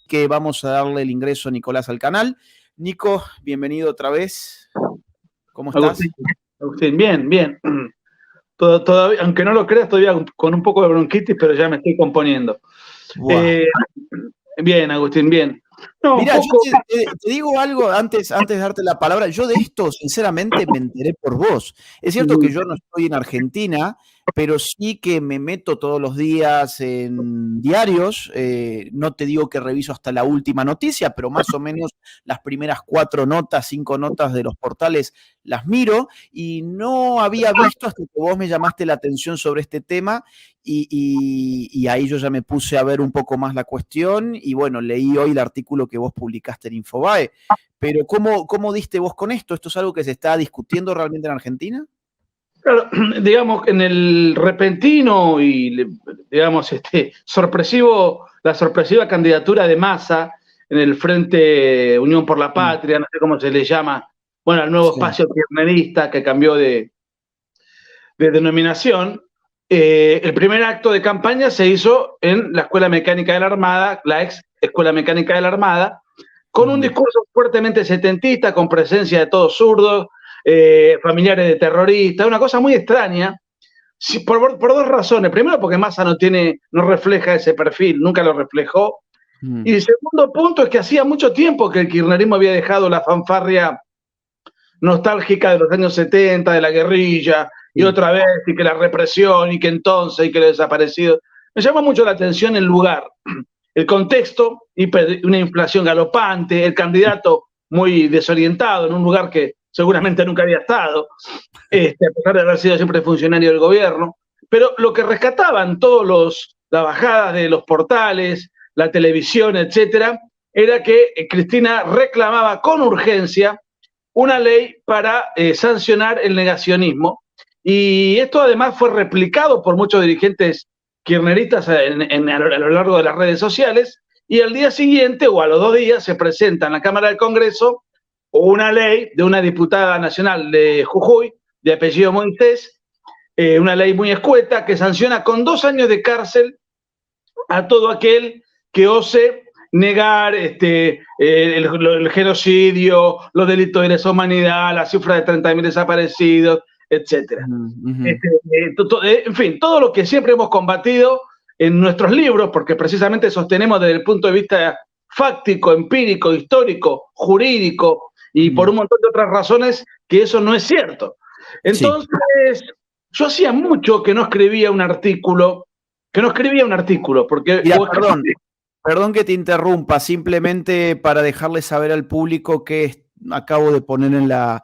que vamos a darle el ingreso a Nicolás al canal. Nico, bienvenido otra vez. ¿Cómo estás? Agustín, bien. Todavía, aunque no lo creas, todavía con un poco de bronquitis, pero ya me estoy componiendo. Bien, Agustín, bien. No, mira, yo te digo algo antes de darte la palabra. Yo de esto, sinceramente, me enteré por vos. Es cierto que yo no estoy en Argentina, pero sí que me meto todos los días en diarios. No te digo que reviso hasta la última noticia, pero más o menos las primeras 5 notas de los portales las miro y no había visto hasta que vos me llamaste la atención sobre este tema y ahí yo ya me puse a ver un poco más la cuestión y bueno, leí hoy el artículo que vos publicaste en Infobae. Pero ¿cómo diste vos con esto? ¿Esto es algo que se está discutiendo realmente en Argentina? Claro, digamos, en el repentino y, digamos, la sorpresiva candidatura de Massa en el Frente Unión por la Patria, no sé cómo se le llama, bueno, al nuevo espacio kirchnerista que cambió de denominación. El primer acto de campaña se hizo en la Escuela Mecánica de la Armada, la ex Escuela Mecánica de la Armada, con un discurso fuertemente setentista, con presencia de todos zurdos, familiares de terroristas, una cosa muy extraña, por dos razones. Primero, porque Massa no refleja ese perfil, nunca lo reflejó. Y el segundo punto es que hacía mucho tiempo que el kirchnerismo había dejado la fanfarria nostálgica de los años 70, de la guerrilla, y otra vez, y que la represión, y que entonces, y que lo desaparecido. Me llama mucho la atención el lugar, el contexto, una inflación galopante, el candidato muy desorientado en un lugar que seguramente nunca había estado, a pesar de haber sido siempre funcionario del gobierno. Pero lo que rescataban las bajadas de los portales, la televisión, etcétera, era que Cristina reclamaba con urgencia una ley para sancionar el negacionismo. Y esto además fue replicado por muchos dirigentes kirchneristas a lo largo de las redes sociales, y al día siguiente o a los 2 días se presenta en la Cámara del Congreso una ley de una diputada nacional de Jujuy, de apellido Montes, una ley muy escueta que sanciona con 2 años de cárcel a todo aquel que ose negar el genocidio, los delitos de lesa humanidad, la cifra de 30.000 desaparecidos, etcétera. En fin, todo lo que siempre hemos combatido en nuestros libros, porque precisamente sostenemos desde el punto de vista fáctico, empírico, histórico, jurídico y por un montón de otras razones que eso no es cierto. Entonces, yo hacía mucho que no escribía un artículo, porque... Mira, perdón que te interrumpa, simplemente para dejarle saber al público que acabo de poner en la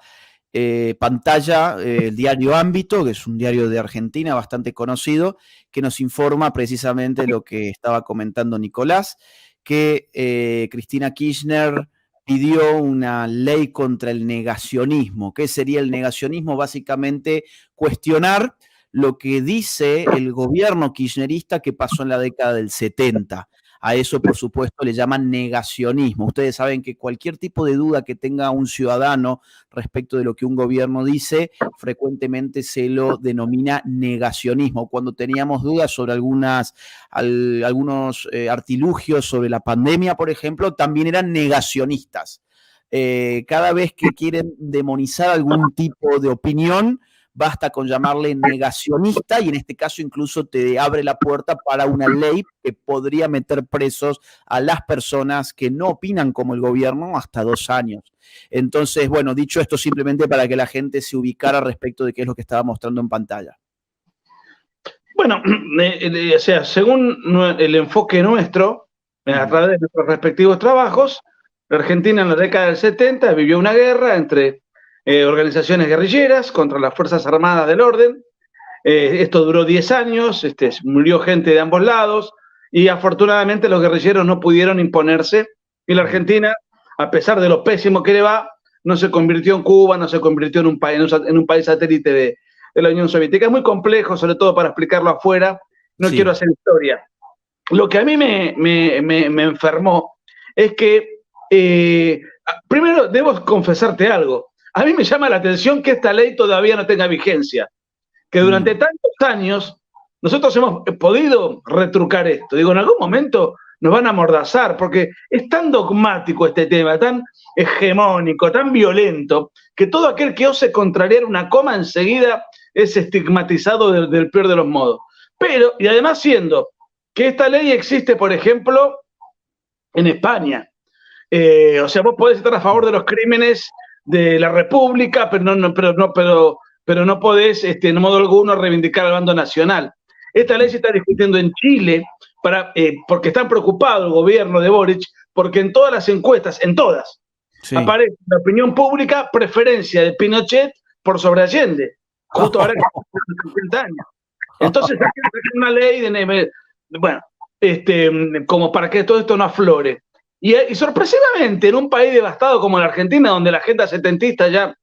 pantalla el diario Ámbito, que es un diario de Argentina bastante conocido, que nos informa precisamente lo que estaba comentando Nicolás, que Cristina Kirchner pidió una ley contra el negacionismo. ¿Qué sería el negacionismo? Básicamente cuestionar lo que dice el gobierno kirchnerista que pasó en la década del 70. A eso, por supuesto, le llaman negacionismo. Ustedes saben que cualquier tipo de duda que tenga un ciudadano respecto de lo que un gobierno dice, frecuentemente se lo denomina negacionismo. Cuando teníamos dudas sobre algunos artilugios sobre la pandemia, por ejemplo, también eran negacionistas. Cada vez que quieren demonizar algún tipo de opinión, basta con llamarle negacionista y en este caso incluso te abre la puerta para una ley que podría meter presos a las personas que no opinan como el gobierno hasta 2 años. Entonces, bueno, dicho esto simplemente para que la gente se ubicara respecto de qué es lo que estaba mostrando en pantalla. Bueno, o sea, según el enfoque nuestro, a través de nuestros respectivos trabajos, la Argentina en la década del 70 vivió una guerra entre organizaciones guerrilleras contra las Fuerzas Armadas del Orden. Esto duró 10 años, murió gente de ambos lados y afortunadamente los guerrilleros no pudieron imponerse y la Argentina, a pesar de lo pésimo que le va, no se convirtió en Cuba, no se convirtió en un país satélite de la Unión Soviética. Es muy complejo, sobre todo para explicarlo afuera, no quiero hacer historia. Lo que a mí me enfermó es que, primero debo confesarte algo, a mí me llama la atención que esta ley todavía no tenga vigencia, que durante tantos años nosotros hemos podido retrucar esto. Digo, en algún momento nos van a amordazar, porque es tan dogmático este tema, tan hegemónico, tan violento, que todo aquel que ose contrariar una coma enseguida es estigmatizado del peor de los modos. Pero, y además siendo que esta ley existe, por ejemplo, en España. O sea, vos podés estar a favor de los crímenes de la República, pero no podés, en modo alguno, reivindicar al bando nacional. Esta ley se está discutiendo en Chile porque están preocupados el gobierno de Boric, porque en todas las encuestas, en todas, sí, aparece en la opinión pública preferencia de Pinochet por sobre Allende, justo ahora que tiene 50 años. Entonces, hay una ley como para que todo esto no aflore. Y sorpresivamente, en un país devastado como la Argentina, donde la agenda setentista ya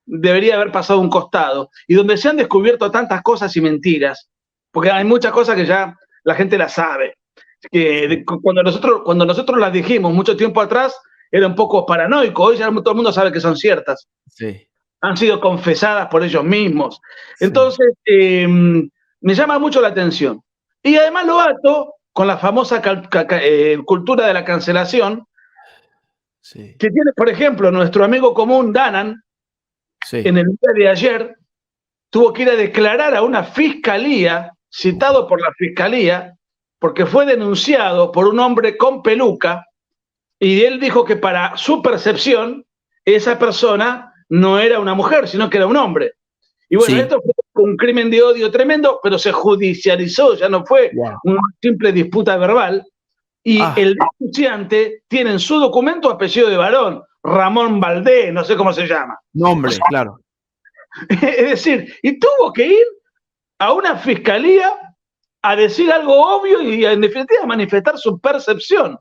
debería haber pasado a un costado, y donde se han descubierto tantas cosas y mentiras, porque hay muchas cosas que ya la gente las sabe, que cuando nosotros las dijimos mucho tiempo atrás, era un poco paranoico, hoy ya todo el mundo sabe que son ciertas. Sí. Han sido confesadas por ellos mismos. Sí. Entonces, me llama mucho la atención. Y además lo ato con la famosa cultura de la cancelación, sí, que tiene, por ejemplo, nuestro amigo común Danan, sí, en el día de ayer, tuvo que ir a declarar a una fiscalía, citado por la fiscalía, porque fue denunciado por un hombre con peluca, y él dijo que para su percepción, esa persona no era una mujer, sino que era un hombre. Y bueno, sí, esto fue un crimen de odio tremendo, pero se judicializó, ya no fue una simple disputa verbal, y el denunciante tiene en su documento apellido de varón, Ramón Valdés, no sé cómo se llama. Nombre, claro. Es decir, y tuvo que ir a una fiscalía a decir algo obvio y en definitiva a manifestar su percepción.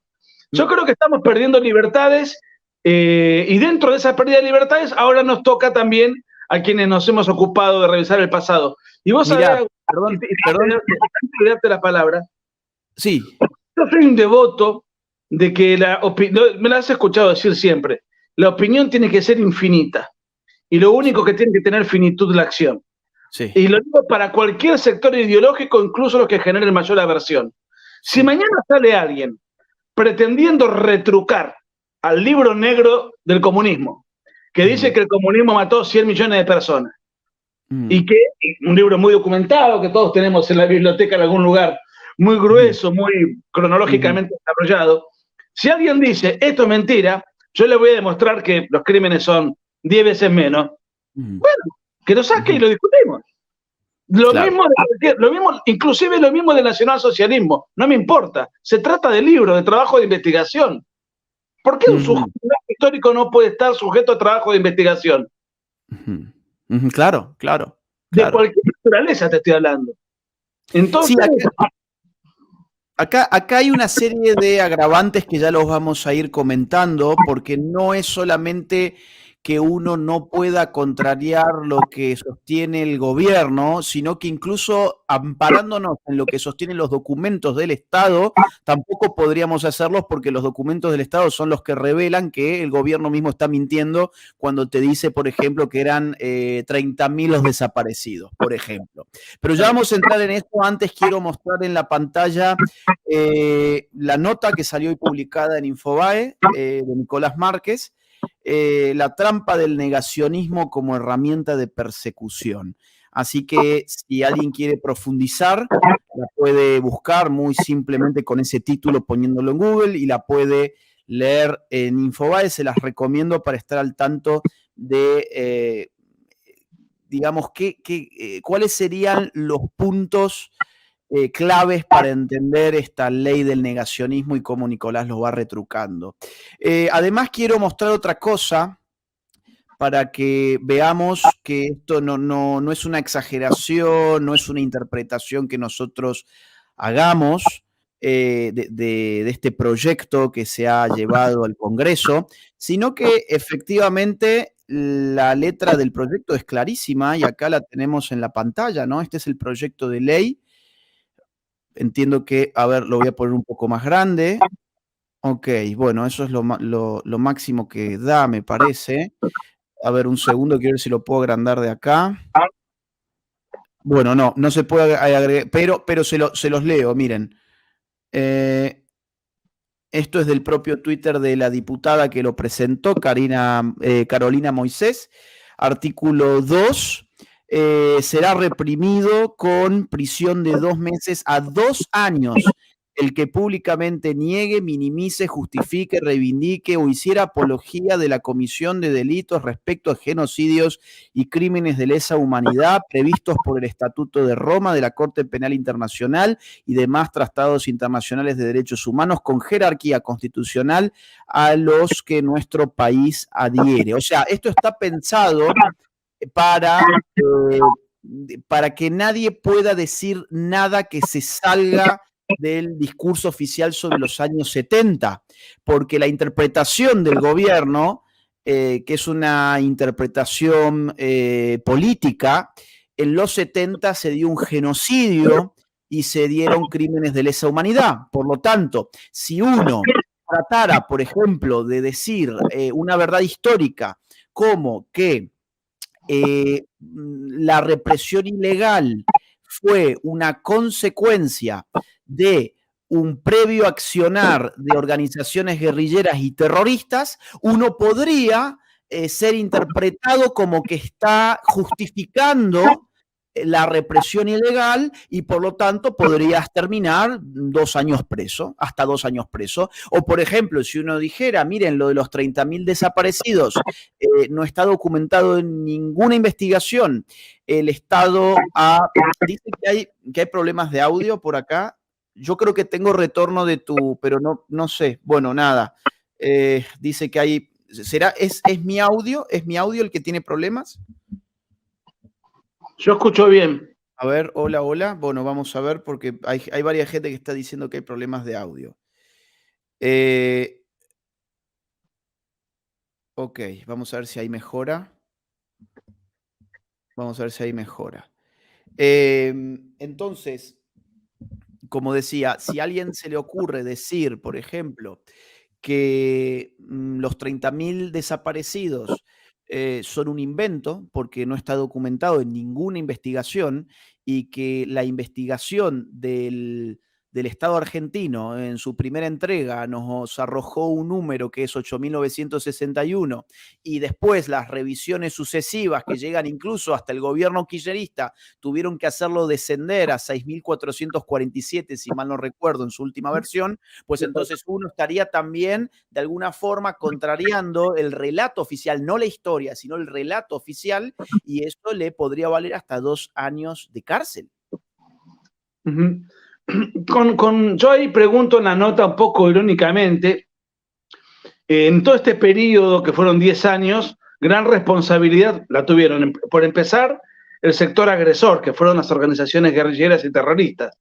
Yo creo que estamos perdiendo libertades y dentro de esa pérdida de libertades ahora nos toca también a quienes nos hemos ocupado de revisar el pasado. Y vos sabés, perdón, antes de darte la palabra, sí, yo soy un devoto de que me la has escuchado decir siempre, la opinión tiene que ser infinita y lo único que tiene que tener finitud la acción. Sí. Y lo digo para cualquier sector ideológico, incluso los que generen mayor aversión. Sí. Si mañana sale alguien pretendiendo retrucar al libro negro del comunismo, que dice que el comunismo mató 100 millones de personas, y que un libro muy documentado, que todos tenemos en la biblioteca en algún lugar, muy grueso, muy cronológicamente desarrollado, si alguien dice, esto es mentira, yo le voy a demostrar que los crímenes son 10 veces menos, bueno, que lo saque y lo discutimos. Lo mismo, inclusive lo mismo del nacionalsocialismo, no me importa. Se trata de libros, de trabajo de investigación. ¿Por qué un sujeto histórico no puede estar sujeto a trabajo de investigación? Claro, claro. De cualquier naturaleza te estoy hablando. Entonces, sí, acá hay una serie de agravantes que ya los vamos a ir comentando, porque no es solamente que uno no pueda contrariar lo que sostiene el gobierno, sino que incluso amparándonos en lo que sostienen los documentos del Estado, tampoco podríamos hacerlos porque los documentos del Estado son los que revelan que el gobierno mismo está mintiendo cuando te dice, por ejemplo, que eran 30.000 los desaparecidos, por ejemplo. Pero ya vamos a entrar en esto. Antes quiero mostrar en la pantalla la nota que salió hoy publicada en Infobae de Nicolás Márquez, la trampa del negacionismo como herramienta de persecución. Así que si alguien quiere profundizar, la puede buscar muy simplemente con ese título poniéndolo en Google y la puede leer en Infobae. Se las recomiendo para estar al tanto de, digamos, cuáles serían los puntos claves para entender esta ley del negacionismo y cómo Nicolás lo va retrucando. Además, quiero mostrar otra cosa para que veamos que esto no es una exageración, no es una interpretación que nosotros hagamos de este proyecto que se ha llevado al Congreso, sino que efectivamente la letra del proyecto es clarísima y acá la tenemos en la pantalla, ¿no? Este es el proyecto de ley. Entiendo que, a ver, lo voy a poner un poco más grande. Ok, bueno, eso es lo máximo que da, me parece. A ver, un segundo, quiero ver si lo puedo agrandar de acá. Bueno, no se puede agregar, pero se los leo, miren. Esto es del propio Twitter de la diputada que lo presentó, Carolina Moisés. Artículo 2. Será reprimido con prisión de 2 meses a 2 años el que públicamente niegue, minimice, justifique, reivindique o hiciera apología de la comisión de delitos respecto a genocidios y crímenes de lesa humanidad previstos por el Estatuto de Roma de la Corte Penal Internacional y demás tratados internacionales de derechos humanos con jerarquía constitucional a los que nuestro país adhiere. O sea, esto está pensado para que nadie pueda decir nada que se salga del discurso oficial sobre los años 70, porque la interpretación del gobierno, que es una interpretación política, en los 70 se dio un genocidio y se dieron crímenes de lesa humanidad. Por lo tanto, si uno tratara, por ejemplo, de decir una verdad histórica como que la represión ilegal fue una consecuencia de un previo accionar de organizaciones guerrilleras y terroristas, uno podría ser interpretado como que está justificando la represión ilegal y por lo tanto podrías terminar 2 años preso, hasta 2 años preso. O por ejemplo, si uno dijera, miren, lo de los 30.000 desaparecidos no está documentado en ninguna investigación. El Estado dice que hay problemas de audio por acá. Yo creo que tengo retorno de pero no sé. Bueno, nada. Dice que hay. ¿Es mi audio? ¿Es mi audio el que tiene problemas? Yo escucho bien. A ver, hola, hola. Bueno, vamos a ver porque hay varias gente que está diciendo que hay problemas de audio. Ok, vamos a ver si hay mejora. Vamos a ver si hay mejora. Entonces, como decía, si a alguien se le ocurre decir, por ejemplo, que los 30.000 desaparecidos son un invento porque no está documentado en ninguna investigación y que la investigación del Estado argentino en su primera entrega nos arrojó un número que es 8.961 y después las revisiones sucesivas que llegan incluso hasta el gobierno kirchnerista tuvieron que hacerlo descender a 6.447, si mal no recuerdo, en su última versión, pues entonces uno estaría también de alguna forma contrariando el relato oficial, no la historia, sino el relato oficial, y eso le podría valer hasta 2 años de cárcel. Uh-huh. Yo ahí pregunto en la nota un poco irónicamente, en todo este periodo que fueron 10 años, gran responsabilidad la tuvieron, por empezar, el sector agresor, que fueron las organizaciones guerrilleras y terroristas.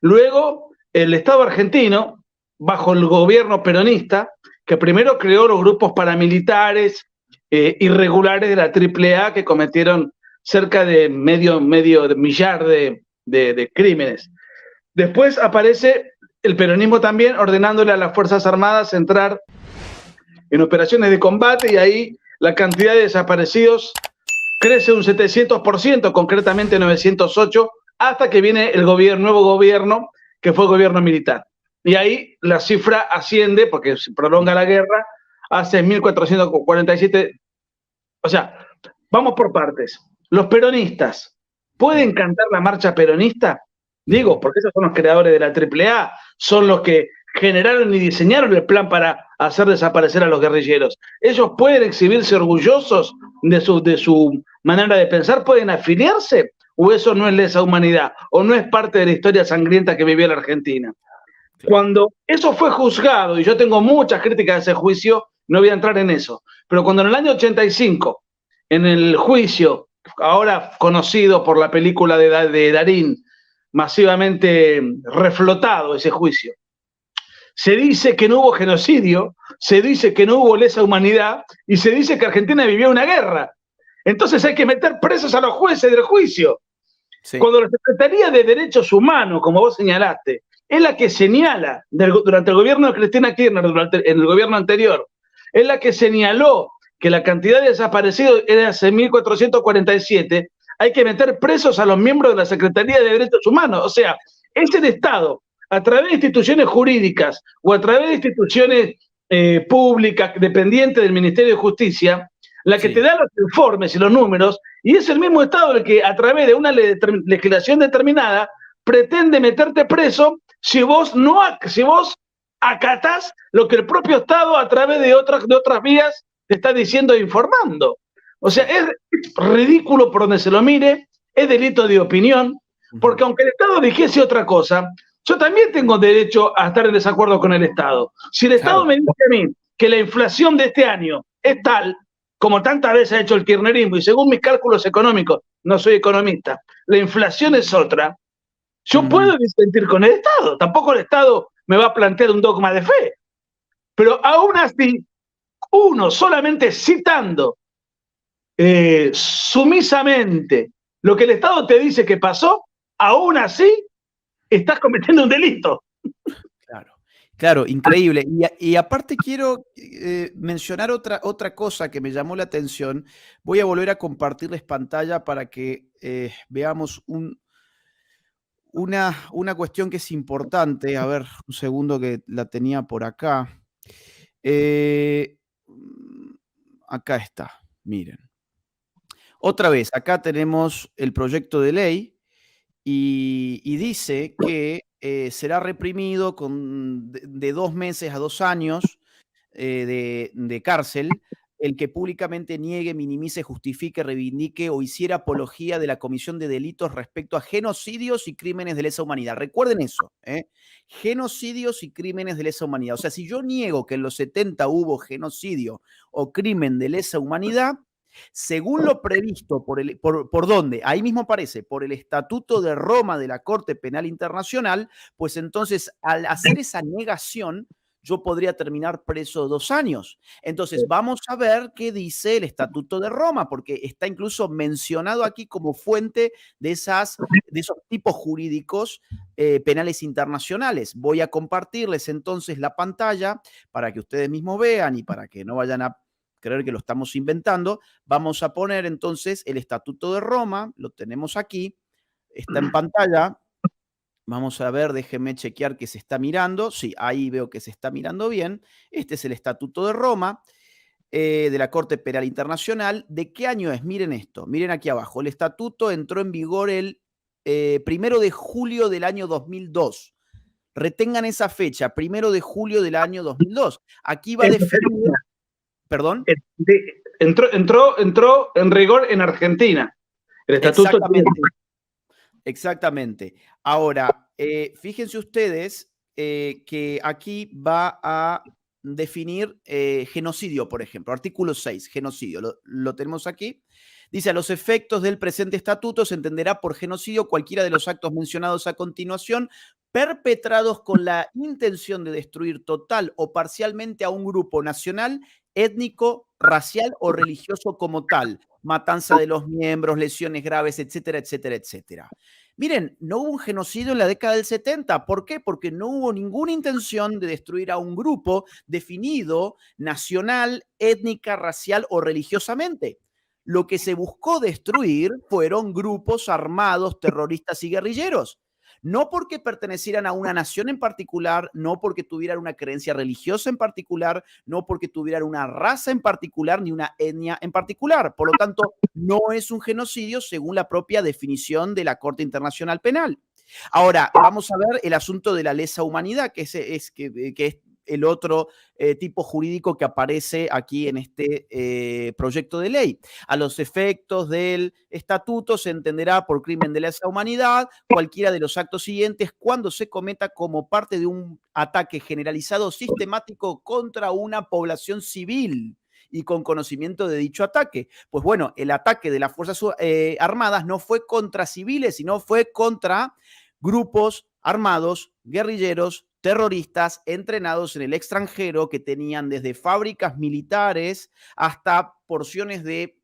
Luego, el Estado argentino, bajo el gobierno peronista, que primero creó los grupos paramilitares irregulares de la AAA que cometieron cerca de medio millar de crímenes. Después aparece el peronismo también ordenándole a las Fuerzas Armadas entrar en operaciones de combate y ahí la cantidad de desaparecidos crece un 700%, concretamente 908, hasta que viene el nuevo gobierno, que fue el gobierno militar. Y ahí la cifra asciende, porque se prolonga la guerra, a 6.447. O sea, vamos por partes. Los peronistas, ¿pueden cantar la marcha peronista? Digo, porque esos son los creadores de la AAA, son los que generaron y diseñaron el plan para hacer desaparecer a los guerrilleros. Ellos pueden exhibirse orgullosos de su manera de pensar, pueden afiliarse, o eso no es lesa humanidad, o no es parte de la historia sangrienta que vivió la Argentina. Cuando eso fue juzgado, y yo tengo muchas críticas a ese juicio, no voy a entrar en eso, pero cuando en el año 85, en el juicio, ahora conocido por la película de Darín, masivamente reflotado ese juicio, se dice que no hubo genocidio, se dice que no hubo lesa humanidad y se dice que Argentina vivió una guerra. Entonces hay que meter presos a los jueces del juicio. Sí. Cuando la Secretaría de Derechos Humanos, como vos señalaste, es la que señala, durante el gobierno de Cristina Kirchner, en el gobierno anterior, es la que señaló que la cantidad de desaparecidos era 6.447, hay que meter presos a los miembros de la Secretaría de Derechos Humanos. O sea, es el Estado a través de instituciones jurídicas o a través de instituciones públicas dependientes del Ministerio de Justicia, la que te da los informes y los números, y es el mismo Estado el que a través de una legislación determinada pretende meterte preso si vos acatás lo que el propio Estado a través de otras vías te está diciendo e informando. O sea, es ridículo por donde se lo mire, es delito de opinión, porque aunque el Estado dijese otra cosa, yo también tengo derecho a estar en desacuerdo con el Estado. Si el Estado me dice a mí que la inflación de este año es tal, como tantas veces ha hecho el kirchnerismo, y según mis cálculos económicos, no soy economista, la inflación es otra, yo puedo disentir con el Estado. Tampoco el Estado me va a plantear un dogma de fe. Pero aún así, uno solamente citando sumisamente lo que el Estado te dice que pasó, aún así estás cometiendo un delito. Claro, increíble. Y aparte quiero mencionar otra cosa que me llamó la atención. Voy a volver a compartirles pantalla para que veamos una cuestión que es importante. A ver, un segundo que la tenía por acá. Acá está, miren. Otra vez, acá tenemos el proyecto de ley y dice que será reprimido de 2 meses a 2 años de cárcel el que públicamente niegue, minimice, justifique, reivindique o hiciera apología de la comisión de delitos respecto a genocidios y crímenes de lesa humanidad. Recuerden eso, genocidios y crímenes de lesa humanidad. O sea, si yo niego que en los 70 hubo genocidio o crimen de lesa humanidad, según lo previsto ¿por dónde? Ahí mismo aparece, por el Estatuto de Roma de la Corte Penal Internacional, pues entonces al hacer esa negación, yo podría terminar preso 2 años. Entonces, vamos a ver qué dice el Estatuto de Roma, porque está incluso mencionado aquí como fuente de esos tipos jurídicos penales internacionales. Voy a compartirles entonces la pantalla para que ustedes mismos vean y para que no vayan a creer que lo estamos inventando. Vamos a poner entonces el Estatuto de Roma, lo tenemos aquí, está en pantalla. Vamos a ver, déjenme chequear que se está mirando. Sí, ahí veo que se está mirando bien. Este es el Estatuto de Roma, de la Corte Penal Internacional. ¿De qué año es? Miren esto, miren aquí abajo. El estatuto entró en vigor el 1 de julio del año 2002. Retengan esa fecha, 1 de julio del año 2002. Aquí va a definir... ¿Perdón? Entró en rigor en Argentina. El estatuto. Exactamente. Ahora, fíjense ustedes que aquí va a definir genocidio, por ejemplo. Artículo 6, genocidio. Lo tenemos aquí. Dice, a los efectos del presente estatuto se entenderá por genocidio cualquiera de los actos mencionados a continuación perpetrados con la intención de destruir total o parcialmente a un grupo nacional, étnico, racial o religioso como tal, matanza de los miembros, lesiones graves, etcétera, etcétera, etcétera. Miren, no hubo un genocidio en la década del 70. ¿Por qué? Porque no hubo ninguna intención de destruir a un grupo definido nacional, étnica, racial o religiosamente. Lo que se buscó destruir fueron grupos armados, terroristas y guerrilleros. No porque pertenecieran a una nación en particular, no porque tuvieran una creencia religiosa en particular, no porque tuvieran una raza en particular, ni una etnia en particular. Por lo tanto, no es un genocidio según la propia definición de la Corte Internacional Penal. Ahora, vamos a ver el asunto de la lesa humanidad, que es el otro tipo jurídico que aparece aquí en este proyecto de ley. A los efectos del estatuto se entenderá por crimen de lesa humanidad cualquiera de los actos siguientes cuando se cometa como parte de un ataque generalizado sistemático contra una población civil y con conocimiento de dicho ataque. Pues bueno, el ataque de las Fuerzas Armadas no fue contra civiles, sino fue contra grupos armados, guerrilleros, terroristas entrenados en el extranjero que tenían desde fábricas militares hasta porciones de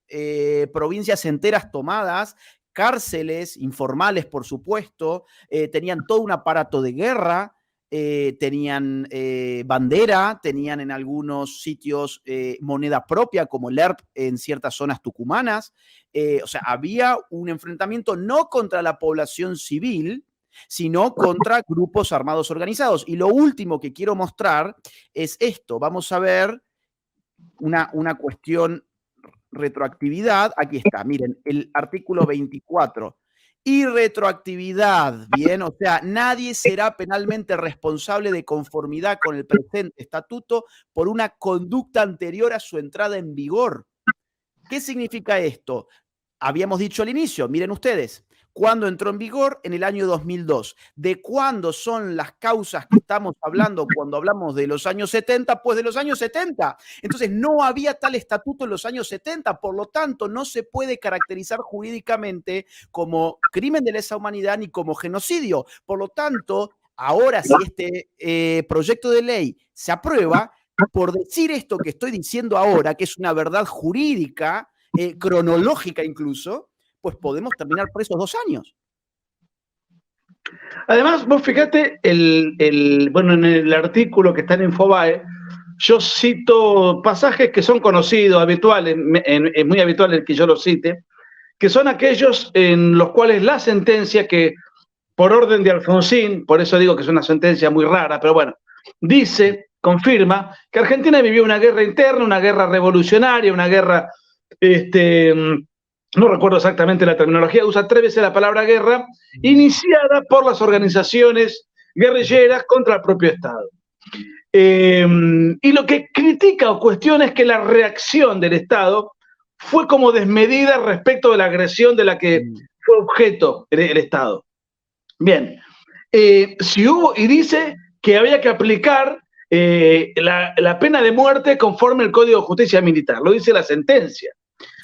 provincias enteras tomadas, cárceles informales, por supuesto, tenían todo un aparato de guerra, tenían bandera, tenían en algunos sitios moneda propia, como el ERP en ciertas zonas tucumanas. O sea, había un enfrentamiento no contra la población civil, sino contra grupos armados organizados. Y lo último que quiero mostrar es esto. Vamos a ver una cuestión retroactividad. Aquí está, miren, el artículo 24. Y retroactividad, bien, o sea, nadie será penalmente responsable de conformidad con el presente estatuto por una conducta anterior a su entrada en vigor. ¿Qué significa esto? Habíamos dicho al inicio, miren ustedes, ¿cuándo entró en vigor? En el año 2002. ¿De cuándo son las causas que estamos hablando cuando hablamos de los años 70? Pues de los años 70. Entonces no había tal estatuto en los años 70, por lo tanto no se puede caracterizar jurídicamente como crimen de lesa humanidad ni como genocidio. Por lo tanto, ahora si este proyecto de ley se aprueba, por decir esto que estoy diciendo ahora, que es una verdad jurídica, cronológica incluso, pues podemos terminar presos 2 años. Además, vos fíjate, bueno, en el artículo que está en Infobae, yo cito pasajes que son conocidos, habituales, es muy habitual el que yo los cite, que son aquellos en los cuales la sentencia que, por orden de Alfonsín, por eso digo que es una sentencia muy rara, pero bueno, dice, confirma, que Argentina vivió una guerra interna, una guerra revolucionaria, una guerra, no recuerdo exactamente la terminología, usa 3 veces la palabra guerra, iniciada por las organizaciones guerrilleras contra el propio Estado. Y lo que critica o cuestiona es que la reacción del Estado fue como desmedida respecto de la agresión de la que fue objeto el Estado. Bien, si hubo, y dice que había que aplicar la pena de muerte conforme el Código de Justicia Militar, lo dice la sentencia.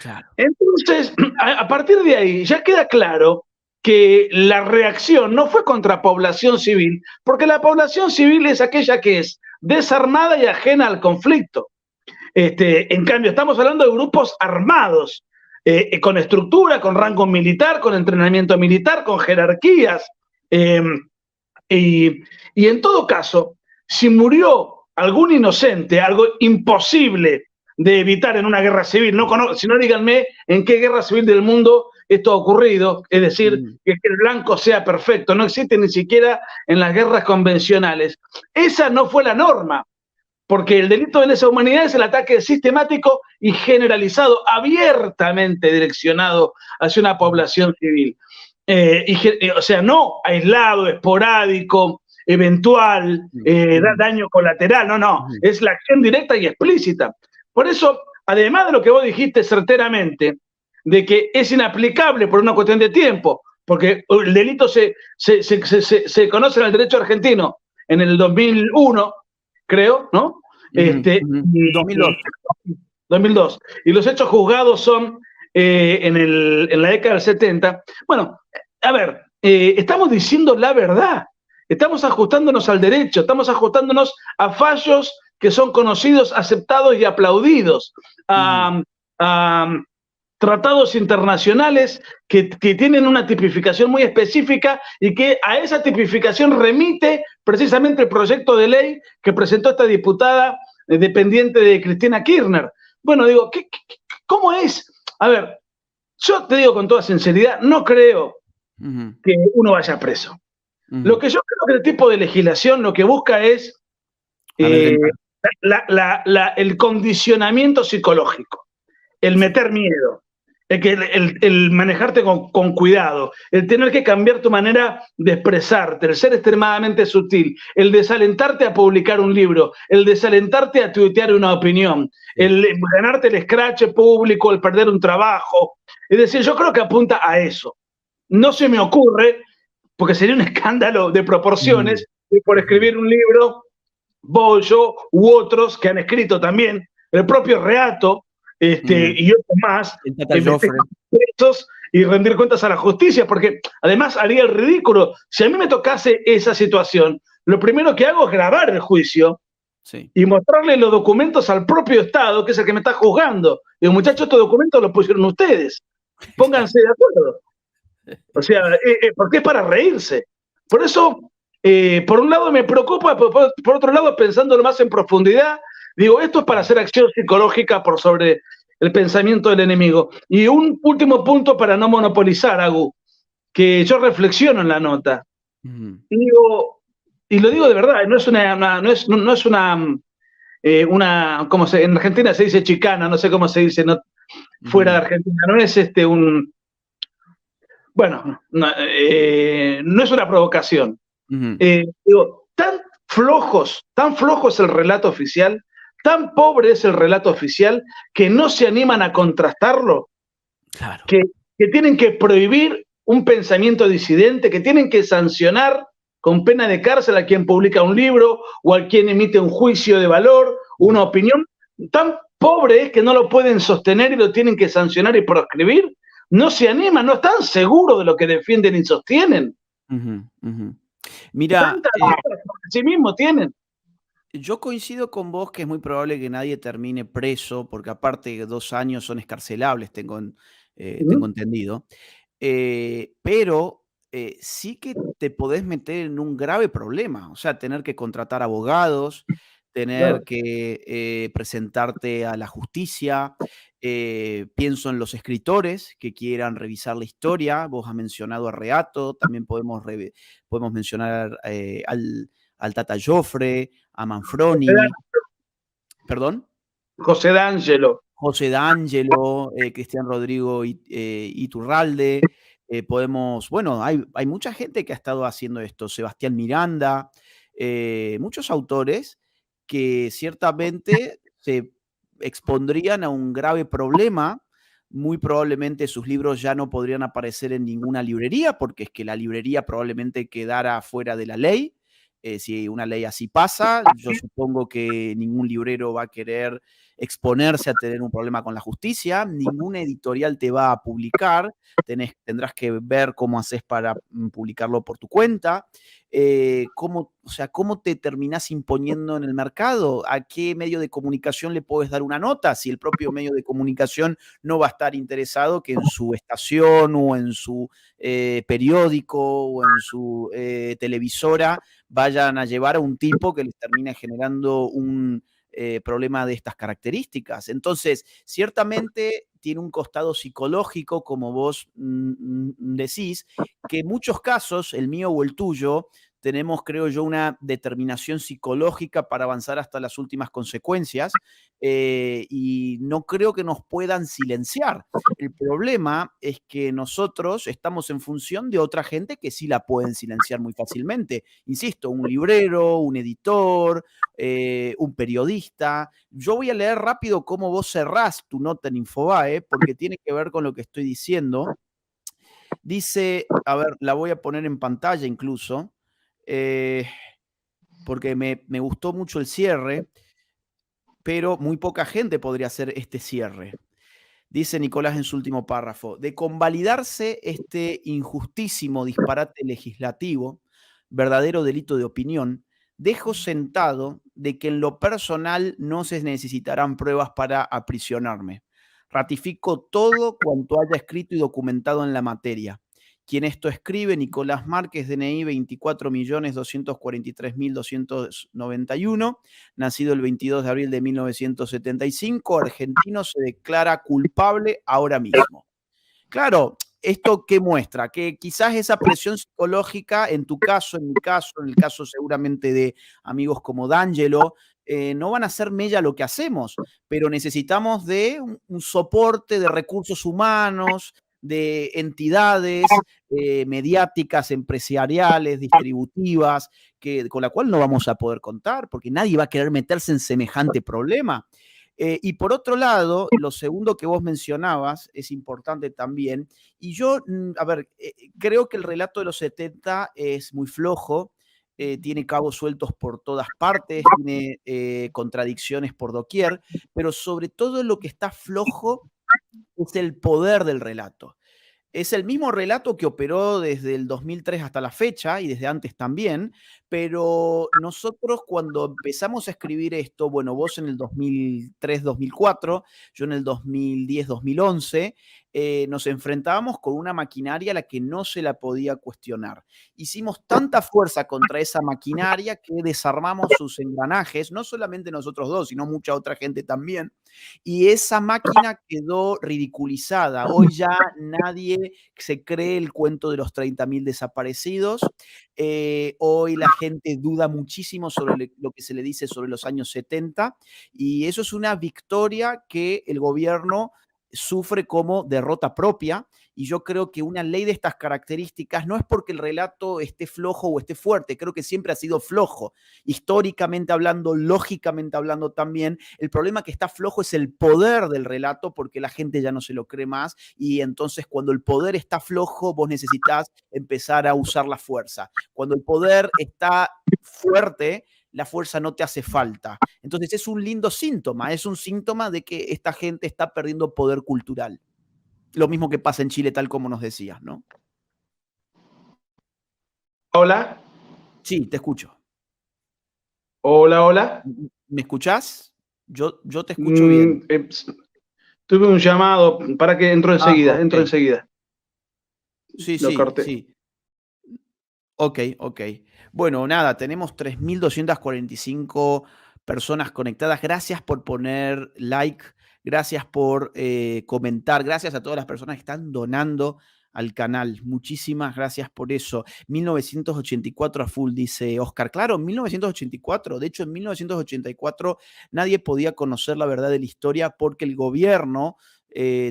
Claro. Entonces, a partir de ahí ya queda claro que la reacción no fue contra población civil, porque la población civil es aquella que es desarmada y ajena al conflicto. En cambio, estamos hablando de grupos armados, con estructura, con rango militar, con entrenamiento militar, con jerarquías. Y en todo caso, si murió algún inocente, algo imposible de evitar en una guerra civil, si no, díganme en qué guerra civil del mundo esto ha ocurrido, es decir, que el blanco sea perfecto, no existe ni siquiera en las guerras convencionales. Esa no fue la norma, porque el delito de lesa humanidad es el ataque sistemático y generalizado, abiertamente direccionado hacia una población civil. O sea, no aislado, esporádico, eventual, daño colateral, no, es la acción directa y explícita. Por eso, además de lo que vos dijiste certeramente, de que es inaplicable por una cuestión de tiempo, porque el delito se conoce en el derecho argentino en el 2001, creo, ¿no? 2002. Y los hechos juzgados son en la década del 70. Bueno, a ver, estamos diciendo la verdad, estamos ajustándonos al derecho, estamos ajustándonos a fallos que son conocidos, aceptados y aplaudidos, a tratados internacionales que tienen una tipificación muy específica y que a esa tipificación remite precisamente el proyecto de ley que presentó esta diputada dependiente de Cristina Kirchner. Bueno, digo, ¿cómo es? A ver, yo te digo con toda sinceridad, no creo que uno vaya preso. Lo que yo creo que el tipo de legislación lo que busca es el condicionamiento psicológico, el meter miedo, el manejarte con cuidado, el tener que cambiar tu manera de expresarte, el ser extremadamente sutil, el desalentarte a publicar un libro, el desalentarte a tuitear una opinión, el ganarte el escrache público, el perder un trabajo. Es decir, yo creo que apunta a eso. No se me ocurre, porque sería un escándalo de proporciones, que por escribir un libro, vos, yo u otros que han escrito también, el propio Reato, y otros más, presos y rendir cuentas a la justicia, porque además haría el ridículo. Si a mí me tocase esa situación, lo primero que hago es grabar el juicio y mostrarle los documentos al propio Estado, que es el que me está juzgando. Y muchachos, estos documentos los pusieron ustedes. Pónganse de acuerdo. O sea, porque es para reírse. Por eso, por un lado me preocupa, por otro lado, pensándolo más en profundidad, digo, esto es para hacer acción psicológica por sobre el pensamiento del enemigo. Y un último punto para no monopolizar, Agu, que yo reflexiono en la nota. Y digo, y lo digo de verdad, no es una como en Argentina se dice chicana, no sé cómo se dice fuera de Argentina, no es bueno, no es una provocación. Digo, tan flojo es el relato oficial, tan pobre es el relato oficial, que no se animan a contrastarlo, Claro. que tienen que prohibir un pensamiento disidente, que tienen que sancionar con pena de cárcel a quien publica un libro o a quien emite un juicio de valor, una opinión. Tan pobre es que no lo pueden sostener y lo tienen que sancionar y proscribir. No se animan, no están seguros de lo que defienden y sostienen. Mira, sí mismo tienen. yo coincido con vos que es muy probable que nadie termine preso, porque aparte 2 años son escarcelables, tengo entendido. Pero sí que te podés meter en un grave problema, o sea, tener que contratar abogados, tener Claro. que presentarte a la justicia. Pienso en los escritores que quieran revisar la historia. Vos has mencionado a Reato, también podemos mencionar al Tata Joffre, a Manfroni, perdón. José D'Angelo. José D'Angelo, Cristian Rodrigo Iturralde, bueno, hay mucha gente que ha estado haciendo esto, Sebastián Miranda, muchos autores que ciertamente se expondrían a un grave problema. Muy probablemente sus libros ya no podrían aparecer en ninguna librería, porque es que la librería probablemente quedara fuera de la ley. Si una ley así pasa, yo supongo que ningún librero va a querer exponerse a tener un problema con la justicia, ninguna editorial te va a publicar, tendrás que ver cómo haces para publicarlo por tu cuenta. ¿Cómo te terminás imponiendo en el mercado? ¿A qué medio de comunicación le puedes dar una nota si el propio medio de comunicación no va a estar interesado que en su estación o en su periódico o en su televisora vayan a llevar a un tipo que les termine generando un problema de estas características? Entonces, ciertamente tiene un costado psicológico, como vos decís, que en muchos casos, el mío o el tuyo, tenemos, creo yo, una determinación psicológica para avanzar hasta las últimas consecuencias, y no creo que nos puedan silenciar. El problema es que nosotros estamos en función de otra gente que sí la pueden silenciar muy fácilmente. Insisto, un librero, un editor, un periodista. Yo voy a leer rápido cómo vos cerrás tu nota en Infobae, porque tiene que ver con lo que estoy diciendo. Dice, a ver, la voy a poner en pantalla incluso, porque me gustó mucho el cierre, pero muy poca gente podría hacer este cierre. Dice Nicolás en su último párrafo: de convalidarse este injustísimo disparate legislativo, verdadero delito de opinión, dejo sentado de que en lo personal no se necesitarán pruebas para aprisionarme. Ratifico todo cuanto haya escrito y documentado en la materia. Quien esto escribe: Nicolás Márquez, DNI 24.243.291, nacido el 22 de abril de 1975, argentino, se declara culpable ahora mismo. Claro, ¿esto qué muestra? Que quizás esa presión psicológica, en tu caso, en mi caso, en el caso seguramente de amigos como D'Angelo, no van a hacer mella lo que hacemos, pero necesitamos de un soporte de recursos humanos, de entidades mediáticas, empresariales, distributivas, con la cual no vamos a poder contar, porque nadie va a querer meterse en semejante problema. Y por otro lado, lo segundo que vos mencionabas es importante también. Y yo, a ver, creo que el relato de los 70 es muy flojo, tiene cabos sueltos por todas partes, tiene contradicciones por doquier, pero sobre todo lo que está flojo es el poder del relato. Es el mismo relato que operó desde el 2003 hasta la fecha y desde antes también, pero nosotros cuando empezamos a escribir esto, bueno, vos en el 2003-2004, yo en el 2010-2011, nos enfrentábamos con una maquinaria a la que no se la podía cuestionar. Hicimos tanta fuerza contra esa maquinaria que desarmamos sus engranajes, no solamente nosotros dos, sino mucha otra gente también, y esa máquina quedó ridiculizada. Hoy ya nadie se cree el cuento de los 30.000 desaparecidos. Hoy la gente duda muchísimo sobre lo que se le dice sobre los años 70, y eso es una victoria que el gobierno sufre como derrota propia, y yo creo que una ley de estas características no es porque el relato esté flojo o esté fuerte, creo que siempre ha sido flojo, históricamente hablando, lógicamente hablando también. El problema que está flojo es el poder del relato, porque la gente ya no se lo cree más, y entonces cuando el poder está flojo, vos necesitas empezar a usar la fuerza. Cuando el poder está fuerte, la fuerza no te hace falta. Entonces es un lindo síntoma, es un síntoma de que esta gente está perdiendo poder cultural. Lo mismo que pasa en Chile, tal como nos decías, ¿no? Hola. Sí, te escucho. Hola, hola. ¿Me escuchás? Yo te escucho bien. Tuve un llamado, para que entro enseguida, okay. entro enseguida. Sí, Lo sí, corté. sí. Ok. Bueno, nada, tenemos 3.245 personas conectadas. Gracias por poner like, gracias por comentar, gracias a todas las personas que están donando al canal. Muchísimas gracias por eso. 1984 a full, dice Oscar. Claro, 1984. De hecho, en 1984 nadie podía conocer la verdad de la historia porque el gobierno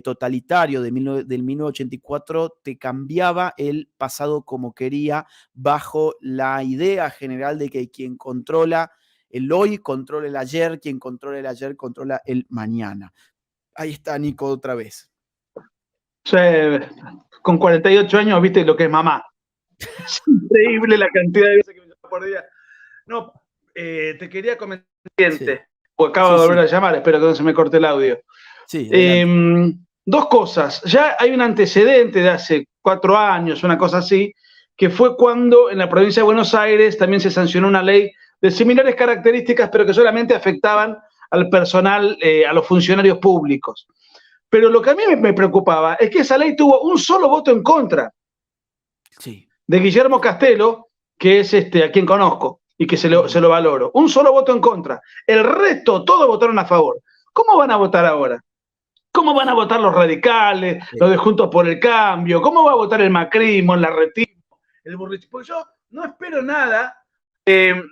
totalitario del 1984 te cambiaba el pasado como quería, bajo la idea general de que quien controla el hoy controla el ayer, quien controla el ayer controla el mañana. Ahí está Nico otra vez. Sí, con 48 años viste lo que es mamá. Es increíble la cantidad de veces que me llama por día. No, te quería comentar lo siguiente, sí. Acabo de volver a llamar, espero que no se me corte el audio. Sí, dos cosas. Ya hay un antecedente de hace 4 años, una cosa así, que fue cuando en la provincia de Buenos Aires también se sancionó una ley de similares características, pero que solamente afectaban al personal, a los funcionarios públicos. Pero lo que a mí me preocupaba es que esa ley tuvo un solo voto en contra. Sí. De Guillermo Castelo, que es a quien conozco y que se lo valoro. Un solo voto en contra. El resto, todos votaron a favor. ¿Cómo van a votar ahora? ¿Cómo van a votar los radicales, los de Juntos por el Cambio? ¿Cómo va a votar el macrismo, el larretismo, el burrismo? Porque yo no espero nada del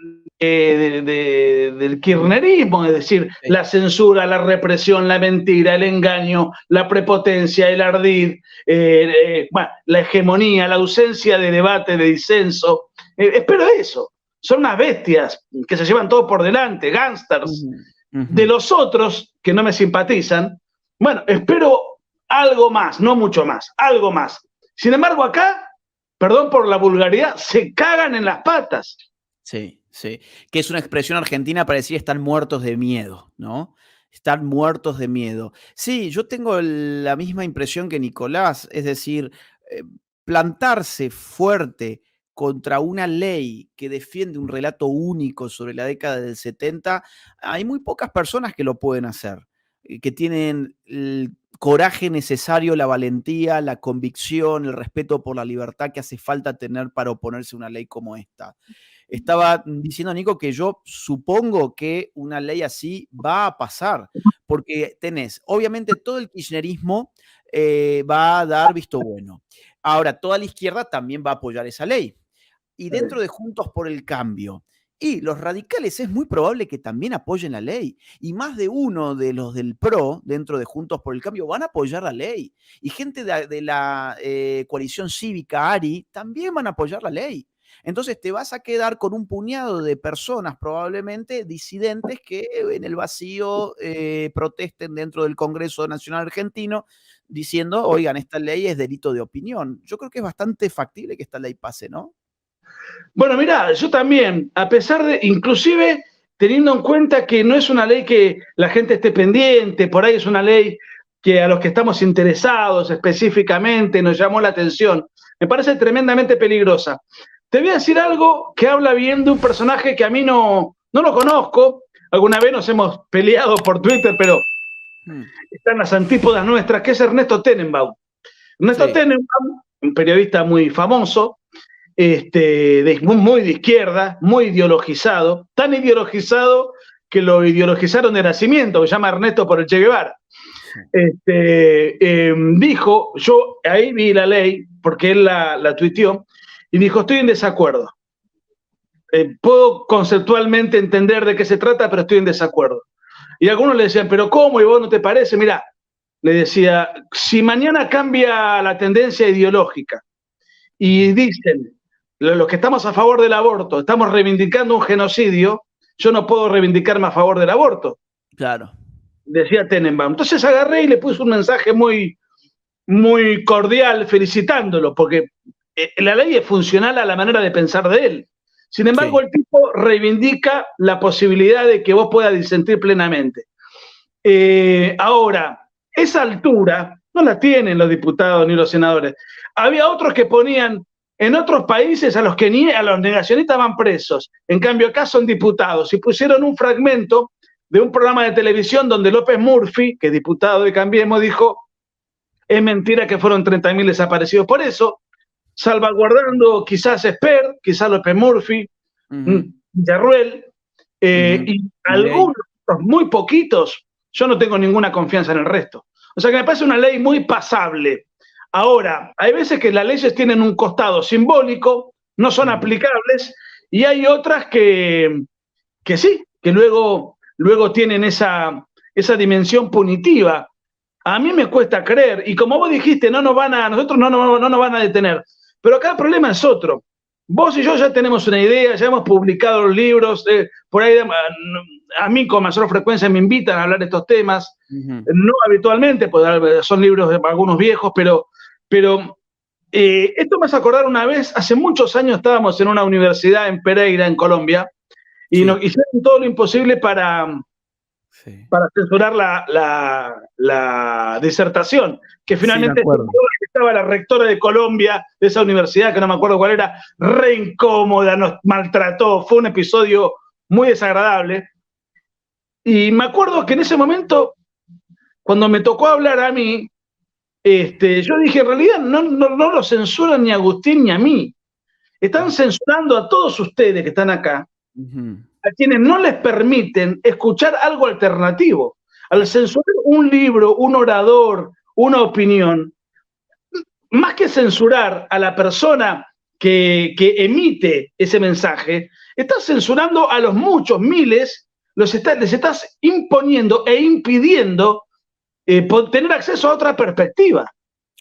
kirchnerismo, es decir, la censura, la represión, la mentira, el engaño, la prepotencia, el ardid, la hegemonía, la ausencia de debate, de disenso. Espero eso. Son unas bestias que se llevan todo por delante, gángsters. De los otros, que no me simpatizan, bueno, espero algo más, no mucho más, algo más. Sin embargo, acá, perdón por la vulgaridad, se cagan en las patas. Sí, que es una expresión argentina para decir están muertos de miedo, ¿no? Están muertos de miedo. Sí, yo tengo la misma impresión que Nicolás, es decir, plantarse fuerte contra una ley que defiende un relato único sobre la década del 70, hay muy pocas personas que lo pueden hacer, que tienen el coraje necesario, la valentía, la convicción, el respeto por la libertad que hace falta tener para oponerse a una ley como esta. Estaba diciendo Nico que yo supongo que una ley así va a pasar, porque tenés, obviamente todo el kirchnerismo va a dar visto bueno. Ahora, toda la izquierda también va a apoyar esa ley. Y dentro de Juntos por el Cambio y los radicales es muy probable que también apoyen la ley. Y más de uno de los del PRO, dentro de Juntos por el Cambio, van a apoyar la ley. Y gente de la coalición cívica, ARI, también van a apoyar la ley. Entonces te vas a quedar con un puñado de personas probablemente disidentes que en el vacío protesten dentro del Congreso Nacional Argentino diciendo, oigan, esta ley es delito de opinión. Yo creo que es bastante factible que esta ley pase, ¿no? Bueno, mirá, yo también, a pesar de, inclusive teniendo en cuenta que no es una ley que la gente esté pendiente, por ahí es una ley que a los que estamos interesados específicamente nos llamó la atención, me parece tremendamente peligrosa. Te voy a decir algo que habla bien de un personaje que a mí no lo conozco, alguna vez nos hemos peleado por Twitter, pero están las antípodas nuestras, que es Ernesto Tenenbaum. Ernesto Sí. Tenenbaum, un periodista muy famoso, muy de izquierda, muy ideologizado, tan ideologizado que lo ideologizaron de nacimiento, que se llama Ernesto por el Che Guevara. Sí. Dijo, yo ahí vi la ley, porque él la tuiteó, y dijo, estoy en desacuerdo. Puedo conceptualmente entender de qué se trata, pero estoy en desacuerdo. Y algunos le decían, pero ¿cómo? ¿Y vos no te parece? Mirá, le decía, si mañana cambia la tendencia ideológica y dicen, los que estamos a favor del aborto, estamos reivindicando un genocidio, yo no puedo reivindicarme a favor del aborto, Claro. decía Tenenbaum. Entonces agarré y le puse un mensaje muy, muy cordial felicitándolo, porque la ley es funcional a la manera de pensar de él. Sin embargo, Sí. el tipo reivindica la posibilidad de que vos puedas disentir plenamente. Ahora, esa altura no la tienen los diputados ni los senadores. Había otros que ponían en otros países a los negacionistas van presos. En cambio, acá son diputados. Y pusieron un fragmento de un programa de televisión donde López Murphy, que es diputado de Cambiemos, dijo: es mentira que fueron 30.000 desaparecidos. Por eso, salvaguardando quizás Esper, quizás López Murphy, Villarruel, y Milei. algunos, muy poquitos, yo no tengo ninguna confianza en el resto. O sea que me parece una ley muy pasable. Ahora, hay veces que las leyes tienen un costado simbólico, no son aplicables, y hay otras que sí, que luego tienen esa dimensión punitiva. A mí me cuesta creer, y como vos dijiste, nosotros no nos van a detener. Pero acá el problema es otro. Vos y yo ya tenemos una idea, ya hemos publicado los libros, por ahí a mí con mayor frecuencia me invitan a hablar de estos temas, no habitualmente, pues son libros de algunos viejos, pero esto me hace acordar una vez, hace muchos años estábamos en una universidad en Pereira, en Colombia, y nos hicieron todo lo imposible para censurar la disertación, que Sí, me finalmente acuerdo. estaba la rectora de Colombia, de esa universidad, que no me acuerdo cuál era, re incómoda, nos maltrató, fue un episodio muy desagradable. Y me acuerdo que en ese momento, cuando me tocó hablar a mí, yo dije, en realidad no lo censuran ni a Agustín ni a mí. Están censurando a todos ustedes que están acá, a quienes no les permiten escuchar algo alternativo. Al censurar un libro, un orador, una opinión, más que censurar a la persona que emite ese mensaje, estás censurando a los muchos, miles, les estás imponiendo e impidiendo tener acceso a otra perspectiva.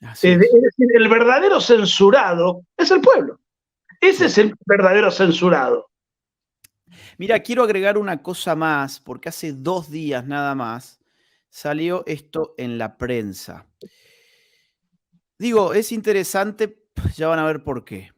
Es decir, el verdadero censurado es el pueblo. Ese es el verdadero censurado. Mira, quiero agregar una cosa más, porque hace 2 días nada más salió esto en la prensa. Digo, es interesante, ya van a ver por qué.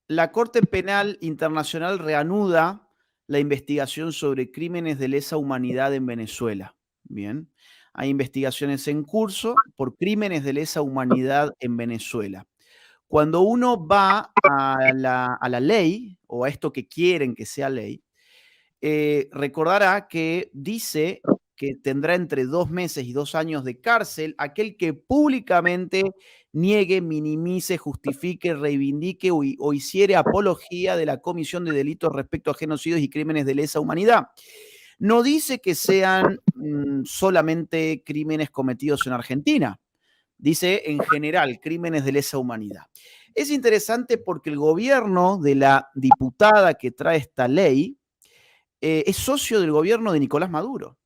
La Corte Penal Internacional reanuda la investigación sobre crímenes de lesa humanidad en Venezuela. Bien, hay investigaciones en curso por crímenes de lesa humanidad en Venezuela. Cuando uno va a la ley, o a esto que quieren que sea ley, recordará que dice que tendrá entre 2 meses y 2 años de cárcel aquel que públicamente niegue, minimice, justifique, reivindique o hiciere apología de la comisión de delitos respecto a genocidios y crímenes de lesa humanidad. No dice que sean solamente crímenes cometidos en Argentina. Dice en general, crímenes de lesa humanidad. Es interesante porque el gobierno de la diputada que trae esta ley es socio del gobierno de Nicolás Maduro.